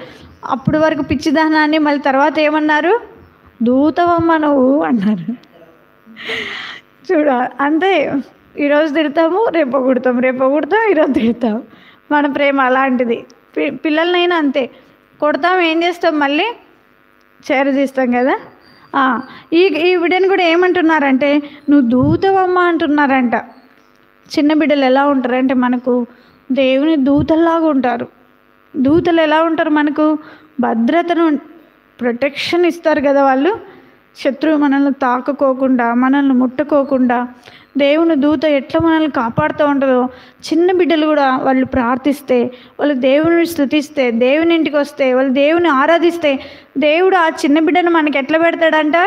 అప్పుడు వరకు పిచ్చిదానాన్ని మళ్ళీ తర్వాత ఏమన్నారు, దూతవమ్మ నువ్వు అన్నారు. చూడ అంతే, ఈరోజు తిడతాము, రేపు పొగుడతాం, ఈరోజు తిడతాం. మన ప్రేమ అలాంటిది. పిల్లలనైనా అంతే, కొడతాం, ఏం చేస్తాం, మళ్ళీ చేరదీస్తాం కదా. ఈ బిడ్డని కూడా ఏమంటున్నారంటే నువ్వు దూతవమ్మ అంటున్నారంట. చిన్న బిడ్డలు ఎలా ఉంటారంటే మనకు దేవుని దూతల్లాగా ఉంటారు. దూతలు ఎలా ఉంటారు, మనకు భద్రతను, ప్రొటెక్షన్ ఇస్తారు కదా వాళ్ళు. శత్రువు మనల్ని తాకుకోకుండా, మనల్ని ముట్టుకోకుండా దేవుని దూత ఎట్లా మనల్ని కాపాడుతూ ఉంటుందో, చిన్న బిడ్డలు కూడా వాళ్ళు ప్రార్థిస్తే, వాళ్ళు దేవుని స్తుతిస్తే, దేవుని ఇంటికి వస్తే, వాళ్ళు దేవుని ఆరాధిస్తే, దేవుడు ఆ చిన్న బిడ్డను మనకి ఎట్లా పెడతాడంట,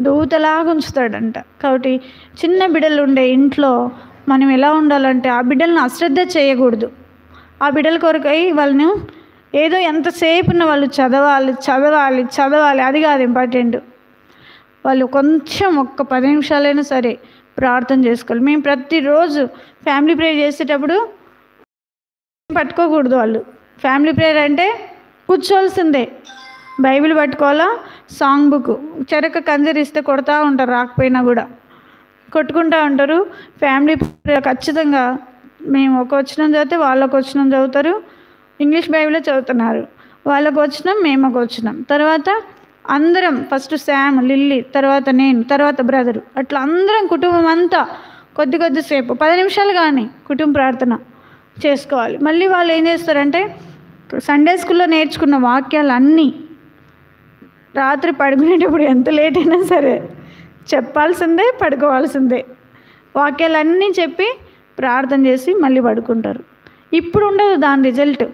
దూతలాగా ఉంచుతాడంట. కాబట్టి చిన్న బిడ్డలు ఉండే ఇంట్లో మనం ఎలా ఉండాలంటే ఆ బిడ్డలను అశ్రద్ధ చేయకూడదు. ఆ బిడ్డల కొరకై వాళ్ళను ఏదో ఎంతసేపు ఉన్న వాళ్ళు చదవాలి అది కాదు ఇంపార్టెంట్. వాళ్ళు కొంచెం ఒక్క 10 నిమిషాలైనా సరే ప్రార్థన చేసుకోవాలి. మేము ప్రతిరోజు ఫ్యామిలీ ప్రేయర్ చేసేటప్పుడు పట్టుకోకూడదు. వాళ్ళు ఫ్యామిలీ ప్రేయర్ అంటే కూర్చోవలసిందే, బైబిల్ పట్టుకోవాలా, సాంగ్ బుక్, చెరక కంజరిస్తే కొడతా ఉంటారు, రాకపోయినా కూడా కొట్టుకుంటూ ఉంటారు. ఫ్యామిలీ ప్రేయర్ ఖచ్చితంగా మేము ఒక వచనం చదివితే వాళ్ళకు వచనం చదువుతారు, ఇంగ్లీష్ బైబిలే చదువుతున్నారు, వాళ్ళకు వచనం మేము ఒక వచనం, తర్వాత అందరం ఫస్ట్ శామ్, లిల్లీ, తర్వాత నేను, తర్వాత బ్రదరు, అట్లా అందరం కుటుంబం అంతా కొద్దిసేపు 10 నిమిషాలు కానీ కుటుంబ ప్రార్థన చేసుకోవాలి. మళ్ళీ వాళ్ళు ఏం చేస్తారంటే సండే స్కూల్లో నేర్చుకున్న వాక్యాలు అన్నీ రాత్రి పడుకునేటప్పుడు ఎంత లేట్ అయినా సరే చెప్పాల్సిందే, పడుకోవాల్సిందే. వాక్యాలన్నీ చెప్పి ప్రార్థన చేసి మళ్ళీ పడుకుంటారు. ఇప్పుడు ఉండదు దాని రిజల్ట్.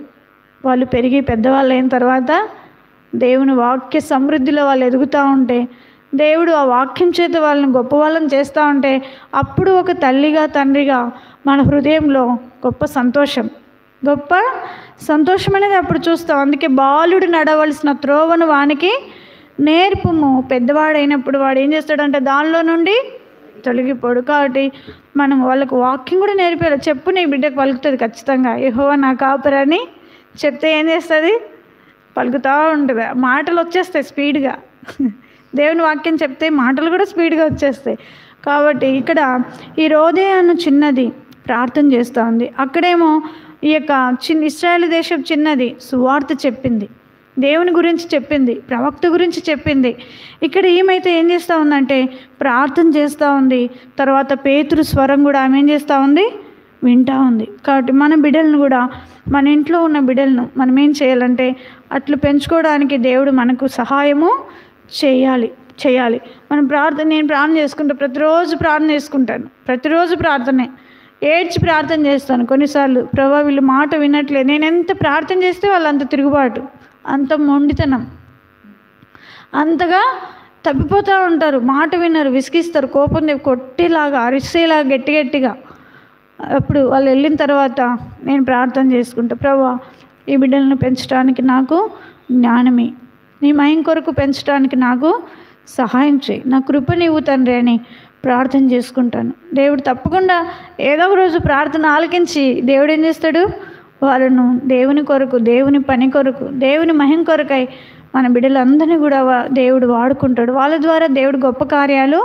వాళ్ళు పెరిగి పెద్దవాళ్ళు అయిన తర్వాత దేవుని వాక్య సమృద్ధిలో వాళ్ళు ఎదుగుతూ ఉంటే, దేవుడు ఆ వాక్యం చేత వాళ్ళని గొప్ప వాళ్ళని చేస్తూ ఉంటే, అప్పుడు ఒక తల్లిగా తండ్రిగా మన హృదయంలో గొప్ప సంతోషం అనేది అప్పుడు చూస్తాం. అందుకే బాలుడు నడవలసిన త్రోవను వానికి నేర్పుము, పెద్దవాడైనప్పుడు వాడు ఏం చేస్తాడంటే దానిలో నుండి తొలగిపోడు. కాబట్టి మనం వాళ్ళకు వాక్యం కూడా నేర్పేయాలి. చెప్పు నీ బిడ్డకు పలుకుతుంది ఖచ్చితంగా, యెహోవా నా కాపరని చెప్తే ఏం చేస్తుంది, పలుకుతూ ఉంటుంది, మాటలు వచ్చేస్తాయి స్పీడ్గా. దేవుని వాక్యం చెప్తే మాటలు కూడా స్పీడ్గా వచ్చేస్తాయి. కాబట్టి ఇక్కడ ఈ రోదే అన్న చిన్నది ప్రార్థన చేస్తూ ఉంది. అక్కడేమో ఈ యొక్క ఇశ్రాయేలు దేశం చిన్నది సువార్త చెప్పింది, దేవుని గురించి చెప్పింది, ప్రవక్త గురించి చెప్పింది. ఇక్కడ ఏమైతే ఏం చేస్తూ ఉందంటే ప్రార్థన చేస్తూ ఉంది. తర్వాత పేతురు స్వరం కూడా ఆమె ఏం చేస్తూ ఉంది, వింటూ ఉంది. కాబట్టి మన బిడ్డలను కూడా, మన ఇంట్లో ఉన్న బిడ్డలను మనం ఏం చేయాలంటే అట్లు పెంచుకోవడానికి దేవుడు మనకు సహాయము చేయాలి. మనం నేను ప్రార్థన చేసుకుంటా, ప్రతిరోజు ప్రార్థనే, ఏడ్చి ప్రార్థన చేస్తాను. కొన్నిసార్లు ప్రభా వీళ్ళు మాట వినట్లేదు, నేను ఎంత ప్రార్థన చేస్తే వాళ్ళు అంత తిరుగుబాటు, అంత మొండితనం, అంతగా తప్పిపోతూ ఉంటారు, మాట వినరు, విసిగిస్తారు, కోపం కొట్టేలాగా, అరిసేలాగా గట్టిగా. అప్పుడు వాళ్ళు వెళ్ళిన తర్వాత నేను ప్రార్థన చేసుకుంటా, ప్రభా ఈ బిడ్డలను పెంచడానికి నాకు జ్ఞానమే, నీ మహిమ కొరకు పెంచడానికి నాకు సహాయం చేయి, నా కృప నీవు తండ్రి అని ప్రార్థన చేసుకుంటాను. దేవుడు తప్పకుండా ఏదో ఒక రోజు ప్రార్థన ఆలకించి దేవుడు ఏం చేస్తాడు, వాళ్ళను దేవుని కొరకు, దేవుని పని కొరకు, దేవుని మహిమ కొరకై మన బిడ్డలందరినీ కూడా దేవుడు వాడుకుంటాడు. వాళ్ళ ద్వారా దేవుడు గొప్ప కార్యాలు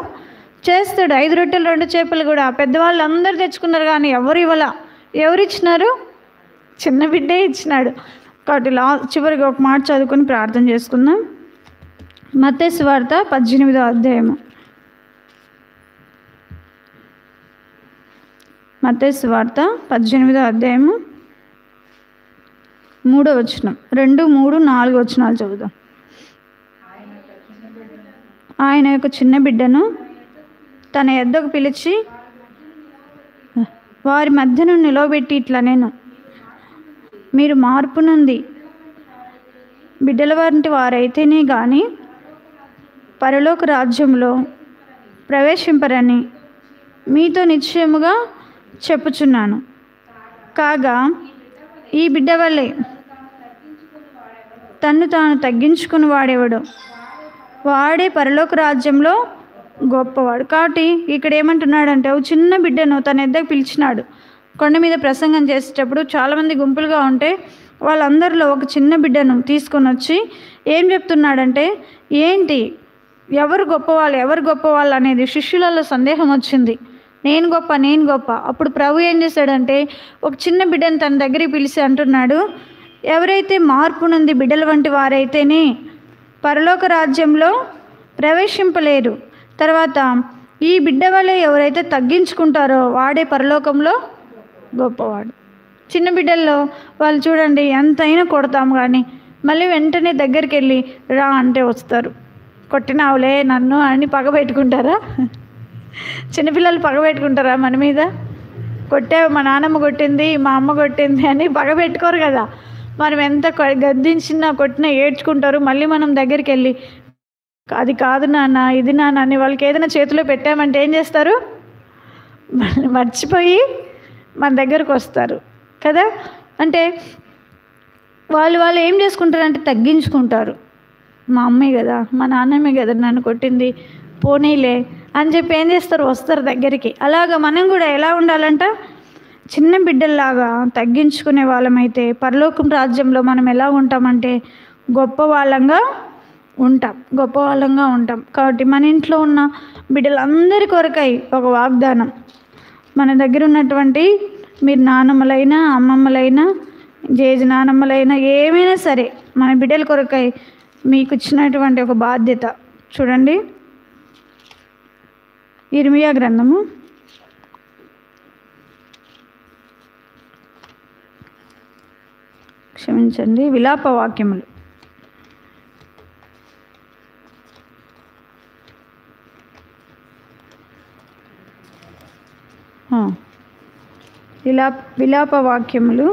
చేస్తాడు. 5 రొట్టెలు 2 చేపలు కూడా పెద్దవాళ్ళు అందరూ తెచ్చుకున్నారు, కానీ ఎవరు ఇచ్చినారు, చిన్న బిడ్డే ఇచ్చినాడు. కాబట్టి చివరికి ఒక మాట చదువుకొని ప్రార్థన చేసుకుందాం. మత్తయి సువార్త 18వ అధ్యాయము. మత్తయి సువార్త 18వ అధ్యాయము 3వ వచనం, 2, 3, 4 వచనాలు చదువుదాం. ఆయన యొక్క చిన్న బిడ్డను తన యొద్దకు పిలిచి వారి మధ్యను నిలవబెట్టి ఇట్లా నేను, మీరు మార్పు నుండి బిడ్డల వంటి వారైతేనే కానీ పరలోక రాజ్యంలో ప్రవేశింపరని మీతో నిశ్చయముగా చెప్పుచున్నాను. కాగా ఈ బిడ్డ వల్లే తన్ను తాను తగ్గించుకుని వాడేవాడు వాడే పరలోక రాజ్యంలో గొప్పవాడు. కాబట్టి ఇక్కడ ఏమంటున్నాడంటే ఒక చిన్న బిడ్డను తన ఎద్దకు పిలిచినాడు. కొండ మీద ప్రసంగం చేసేటప్పుడు చాలామంది గుంపులుగా ఉంటే వాళ్ళందరిలో ఒక చిన్న బిడ్డను తీసుకొని వచ్చి ఏం చెప్తున్నాడంటే, ఏంటి ఎవరు గొప్పవాళ్ళు అనేది శిష్యులలో సందేహం వచ్చింది, నేను గొప్ప. అప్పుడు ప్రభు ఏం చేశాడంటే ఒక చిన్న బిడ్డను తన దగ్గరికి పిలిచి అంటున్నాడు, ఎవరైతే మార్పు నుండి బిడ్డల వంటి వారైతేనే పరలోక రాజ్యంలో ప్రవేశింపలేరు. తర్వాత ఈ బిడ్డ వల్లే ఎవరైతే తగ్గించుకుంటారో వాడే పరలోకంలో గొప్పవాడు. చిన్న బిడ్డల్లో వాళ్ళు చూడండి ఎంతైనా కొడతాము, కానీ మళ్ళీ వెంటనే దగ్గరికి వెళ్ళి రా అంటే వస్తారు. కొట్టినావులే నన్ను అని పగ పెట్టుకుంటారా? చిన్నపిల్లలు పగ పెట్టుకుంటారా మన మీద? కొట్టావు, మా నాన్నమ్మ కొట్టింది, మా అమ్మ కొట్టింది అని పగ పెట్టుకోరు కదా. మనం ఎంత గద్దించినా కొట్టినా ఏడ్చుకుంటారు. మళ్ళీ మనం దగ్గరికి వెళ్ళి అది కాదు నాన్న, ఇది నాన్న అని వాళ్ళకి ఏదైనా చేతిలో పెట్టామంటే ఏం చేస్తారు, మర్చిపోయి మన దగ్గరకు వస్తారు కదా. అంటే వాళ్ళు ఏం చేసుకుంటారంటే తగ్గించుకుంటారు. మా అమ్మే కదా, మా నాన్నమ్మే కదా నన్ను కొట్టింది, పోనీలే అని చెప్పి ఏం చేస్తారు, వస్తారు దగ్గరికి. అలాగా మనం కూడా ఎలా ఉండాలంట, చిన్న బిడ్డల్లాగా తగ్గించుకునే వాళ్ళమైతే పరలోకం రాజ్యంలో మనం ఎలా ఉంటామంటే గొప్ప వాళ్ళంగా ఉంటాం. కాబట్టి మన ఇంట్లో ఉన్న బిడ్డలందరి కొరకై ఒక వాగ్దానం, మన దగ్గర ఉన్నటువంటి మీరు నానమ్మలైనా అమ్మమ్మలైనా జేజి నానమ్మలైనా ఏమైనా సరే మన బిడ్డల కొరకై మీకు ఇచ్చినటువంటి ఒక బాధ్యత. చూడండి, ఇర్మియా గ్రంథము 'క్షమించండి, విలాప వాక్యములు' విలాప వాక్యములు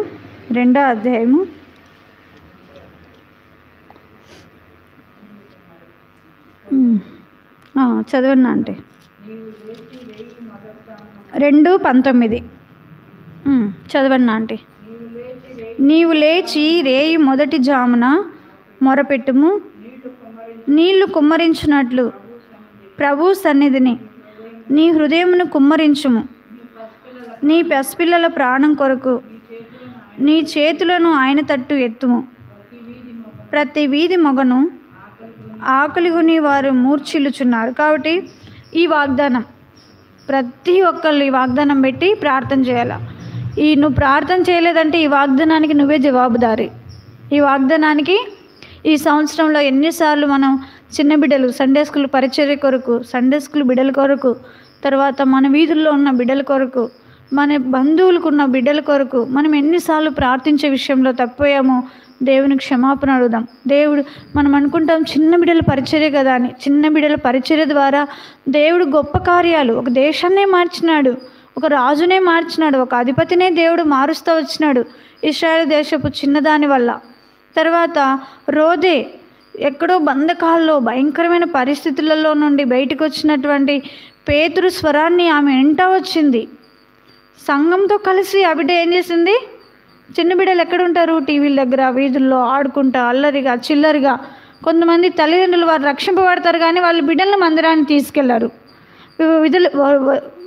2వ అధ్యాయము 2:19 చదవన్నా అంటే, నీవు లేచి రేయి మొదటి జామున మొరపెట్టుము, నీళ్లు కుమ్మరించినట్లు ప్రభు సన్నిధిని నీ హృదయమును కుమ్మరించుము. నీ పసిపిల్లల ప్రాణం కొరకు నీ చేతులను ఆయన తట్టు ఎత్తుము. ప్రతి వీధి మొగను ఆకలిగొని వారు మూర్ఛిల్లుచున్నారు. కాబట్టి ఈ వాగ్దానం ప్రతి ఒక్కళ్ళు ఈ వాగ్దానం పెట్టి ప్రార్థన చేయాలి. నువ్వు ప్రార్థన చేయలేదంటే ఈ వాగ్దానానికి నువ్వే జవాబుదారి. ఈ వాగ్దానానికి ఈ సంవత్సరంలో ఎన్నిసార్లు మనం చిన్న బిడ్డలు సండే స్కూల్ పరిచర్య కొరకు, సండే స్కూల్ బిడ్డల కొరకు, తర్వాత మన వీధుల్లో ఉన్న బిడ్డల కొరకు, మన బంధువులకు ఉన్న బిడ్డల కొరకు మనం ఎన్నిసార్లు ప్రార్థించే విషయంలో తప్పోయామో దేవునికి క్షమాపణ అడుగుదాం. దేవుడు మనం అనుకుంటాం చిన్న బిడ్డల పరిచర్య కదా అని. చిన్న బిడ్డల పరిచర్య ద్వారా దేవుడు గొప్ప కార్యాలు, ఒక దేశాన్నే మార్చినాడు, ఒక రాజునే మార్చినాడు, ఒక అధిపతినే దేవుడు మారుస్తూ వచ్చినాడు ఇశ్రాయేలు దేశపు చిన్నదాని వల్ల. తర్వాత రోదే ఎక్కడో బంధకాల్లో భయంకరమైన పరిస్థితులలో నుండి బయటకు వచ్చినటువంటి పేతురు స్వరాన్ని ఆమె వెంట వచ్చింది. సంఘంతో కలిసి ఆ బిడ్డ ఏం చేసింది, చిన్న బిడ్డలు ఎక్కడుంటారు, టీవీల దగ్గర వీధుల్లో ఆడుకుంటా అల్లరిగా చిల్లరిగా. కొంతమంది తల్లిదండ్రులు వారు రక్షింపబడతారు కానీ వాళ్ళు బిడ్డలను మందిరాన్ని తీసుకెళ్లారు,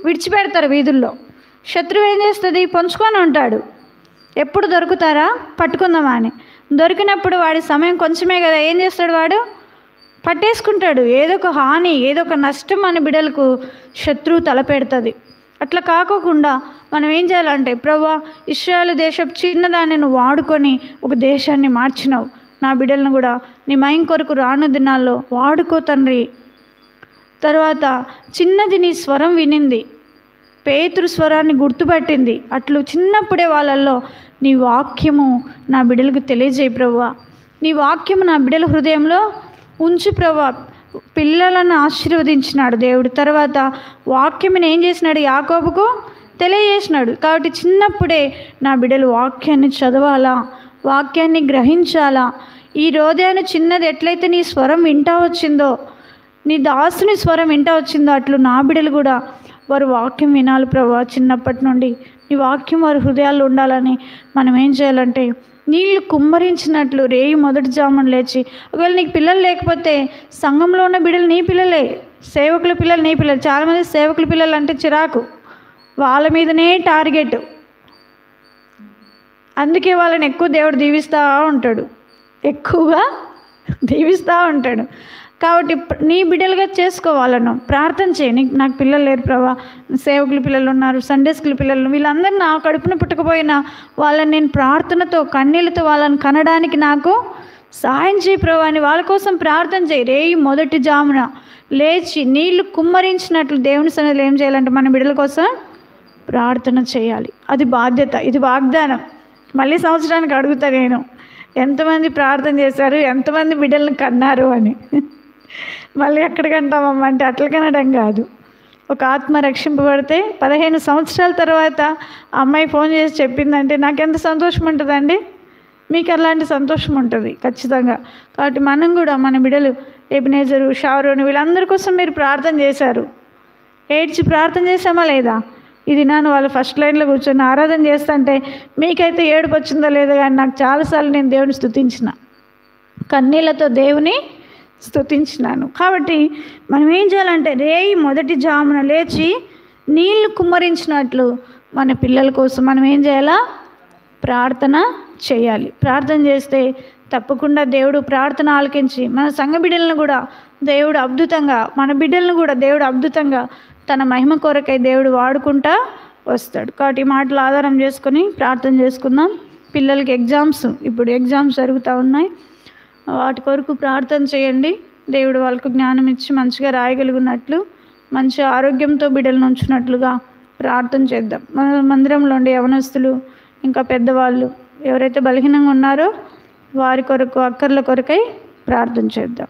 విడిచిపెడతారు వీధుల్లో. శత్రువు ఏం చేస్తుంది, పొంచుకొని ఉంటాడు, ఎప్పుడు దొరుకుతారా పట్టుకుందామా అని. దొరికినప్పుడు వాడి సమయం కొంచెమే కదా, ఏం చేస్తాడు, వాడు పట్టేసుకుంటాడు. ఏదో ఒక హాని, ఏదో ఒక నష్టం మన బిడ్డలకు శత్రువు తలపెడుతుంది. అట్లా కాకోకుండా మనం ఏం చేయాలంటే, ప్రభువా ఇశ్రాయేలు దేశపు చిన్నదాన్ని నువ్వు వాడుకొని ఒక దేశాన్ని మార్చినావు, నా బిడ్డలను కూడా నీ మహిమ కొరకు రాను దినాల్లో వాడుకో తండ్రి. తర్వాత చిన్నది నీ స్వరం వినింది, పేతురు స్వరాన్ని గుర్తుపట్టింది. అట్లు చిన్నప్పుడే వాళ్ళల్లో నీ వాక్యము నా బిడ్డలకు తెలియజేయి ప్రభువా, నీ వాక్యము నా బిడ్డల హృదయంలో ఉంచు ప్రభువా. పిల్లలను ఆశీర్వదించినాడు దేవుడు. తర్వాత వాక్యముని ఏం చేసినాడు, యాకోబుకు తెలియజేసినాడు. కాబట్టి చిన్నప్పుడే నా బిడ్డలు వాక్యాన్ని చదవాలా, వాక్యాన్ని గ్రహించాలా. ఈ రోజైన చిన్నది ఎట్లయితే నీ స్వరం వింటా వచ్చిందో, నీ దాసుని స్వరం వింటా వచ్చిందో, అట్లు నా బిడ్డలు కూడా వారు వాక్యం వినాలి ప్రభువా. చిన్నప్పటి నుండి నీ వాక్యం వారి హృదయాల్లో ఉండాలని మనం ఏం చేయాలంటే, నీళ్లు కుమ్మరించినట్లు రేయి మొదటి జామున లేచి, ఒకవేళ నీకు పిల్లలు లేకపోతే సంఘంలో ఉన్న బిడ్డలు నీ పిల్లలే, సేవకుల పిల్లలు నీ పిల్లలు. చాలామంది సేవకుల పిల్లలు అంటే చిరాకు, వాళ్ళ మీదనే టార్గెట్, అందుకే వాళ్ళని ఎక్కువ దేవుడు ఎక్కువగా దీవిస్తూ ఉంటాడు. కాబట్టి నీ బిడ్డలుగా చేసుకోవాలను ప్రార్థన చేయి. నాకు పిల్లలు లేరు ప్రభా, సేవకుల పిల్లలు ఉన్నారు, సండే స్కూల్ పిల్లలు, వీళ్ళందరూ నా కడుపున పుట్టకపోయినా వాళ్ళని నేను ప్రార్థనతో కన్నీళ్ళతో వాళ్ళని కనడానికి నాకు సహాయం చేయి ప్రభా అని వాళ్ళ కోసం ప్రార్థన చేయి. రేయి మొదటి జామున లేచి నీళ్లు కుమ్మరించినట్లు దేవుని సన్నిధిలో ఏం చేయాలంటే మన బిడ్డల కోసం ప్రార్థన చేయాలి. అది బాధ్యత, ఇది వాగ్దానం. మళ్ళీ సంవత్సరానికి అడుగుతా నేను, ఎంతమంది ప్రార్థన చేశారు, ఎంతమంది బిడ్డలను కన్నారు అని. మళ్ళీ ఎక్కడికంటామమ్మ అంటే అట్లా కనడం కాదు. ఒక ఆత్మ రక్షింపబడితే 15 సంవత్సరాల తర్వాత అమ్మాయి ఫోన్ చేసి చెప్పిందంటే నాకు ఎంత సంతోషం ఉంటుందండి. మీకు అలాంటి సంతోషం ఉంటుంది ఖచ్చితంగా. కాబట్టి మనం కూడా మన బిడ్డలు ఎబినేజరు, షారోని వీళ్ళందరి కోసం మీరు ప్రార్థన చేశారు, ఏడ్చి ప్రార్థన చేసామా లేదా? ఇది నేను వాళ్ళు ఫస్ట్ లైన్లో కూర్చొని ఆరాధన చేస్తుంటే మీకైతే ఏడుపు వచ్చిందో లేదో కానీ నాకు చాలాసార్లు నేను దేవుని స్తుతించిన, కన్నీళ్లతో దేవుని స్తుతించినాను. కాబట్టి మనం ఏం చేయాలంటే రేయి మొదటి జామున లేచి నీళ్లు కుమ్మరించినట్లు మన పిల్లల కోసం మనం ఏం చేయాలా? ప్రార్థన చేయాలి. ప్రార్థన చేస్తే తప్పకుండా దేవుడు ప్రార్థన ఆలకించి మన సంఘ బిడ్డలను కూడా దేవుడు అద్భుతంగా, మన బిడ్డలను కూడా దేవుడు అద్భుతంగా తన మహిమ కొరకై దేవుడు వాడుకుంటా వస్తాడు. కాబట్టి ఈ మాటలు ఆధారం చేసుకొని ప్రార్థన చేసుకుందాం. పిల్లలకి ఇప్పుడు ఎగ్జామ్స్ జరుగుతూ ఉన్నాయి. వాటి కొరకు ప్రార్థన చేయండి. దేవుడు వాళ్ళకు జ్ఞానం ఇచ్చి మంచిగా రాయగలిగినట్లు, మంచి ఆరోగ్యంతో బిడ్డలను ఉంచినట్లుగా ప్రార్థన చేద్దాం. మన మందిరంలో ఉండే యవనస్తులు ఇంకా పెద్దవాళ్ళు ఎవరైతే బలహీనంగా ఉన్నారో వారి కొరకు, అక్కర్ల కొరకై ప్రార్థన చేద్దాం.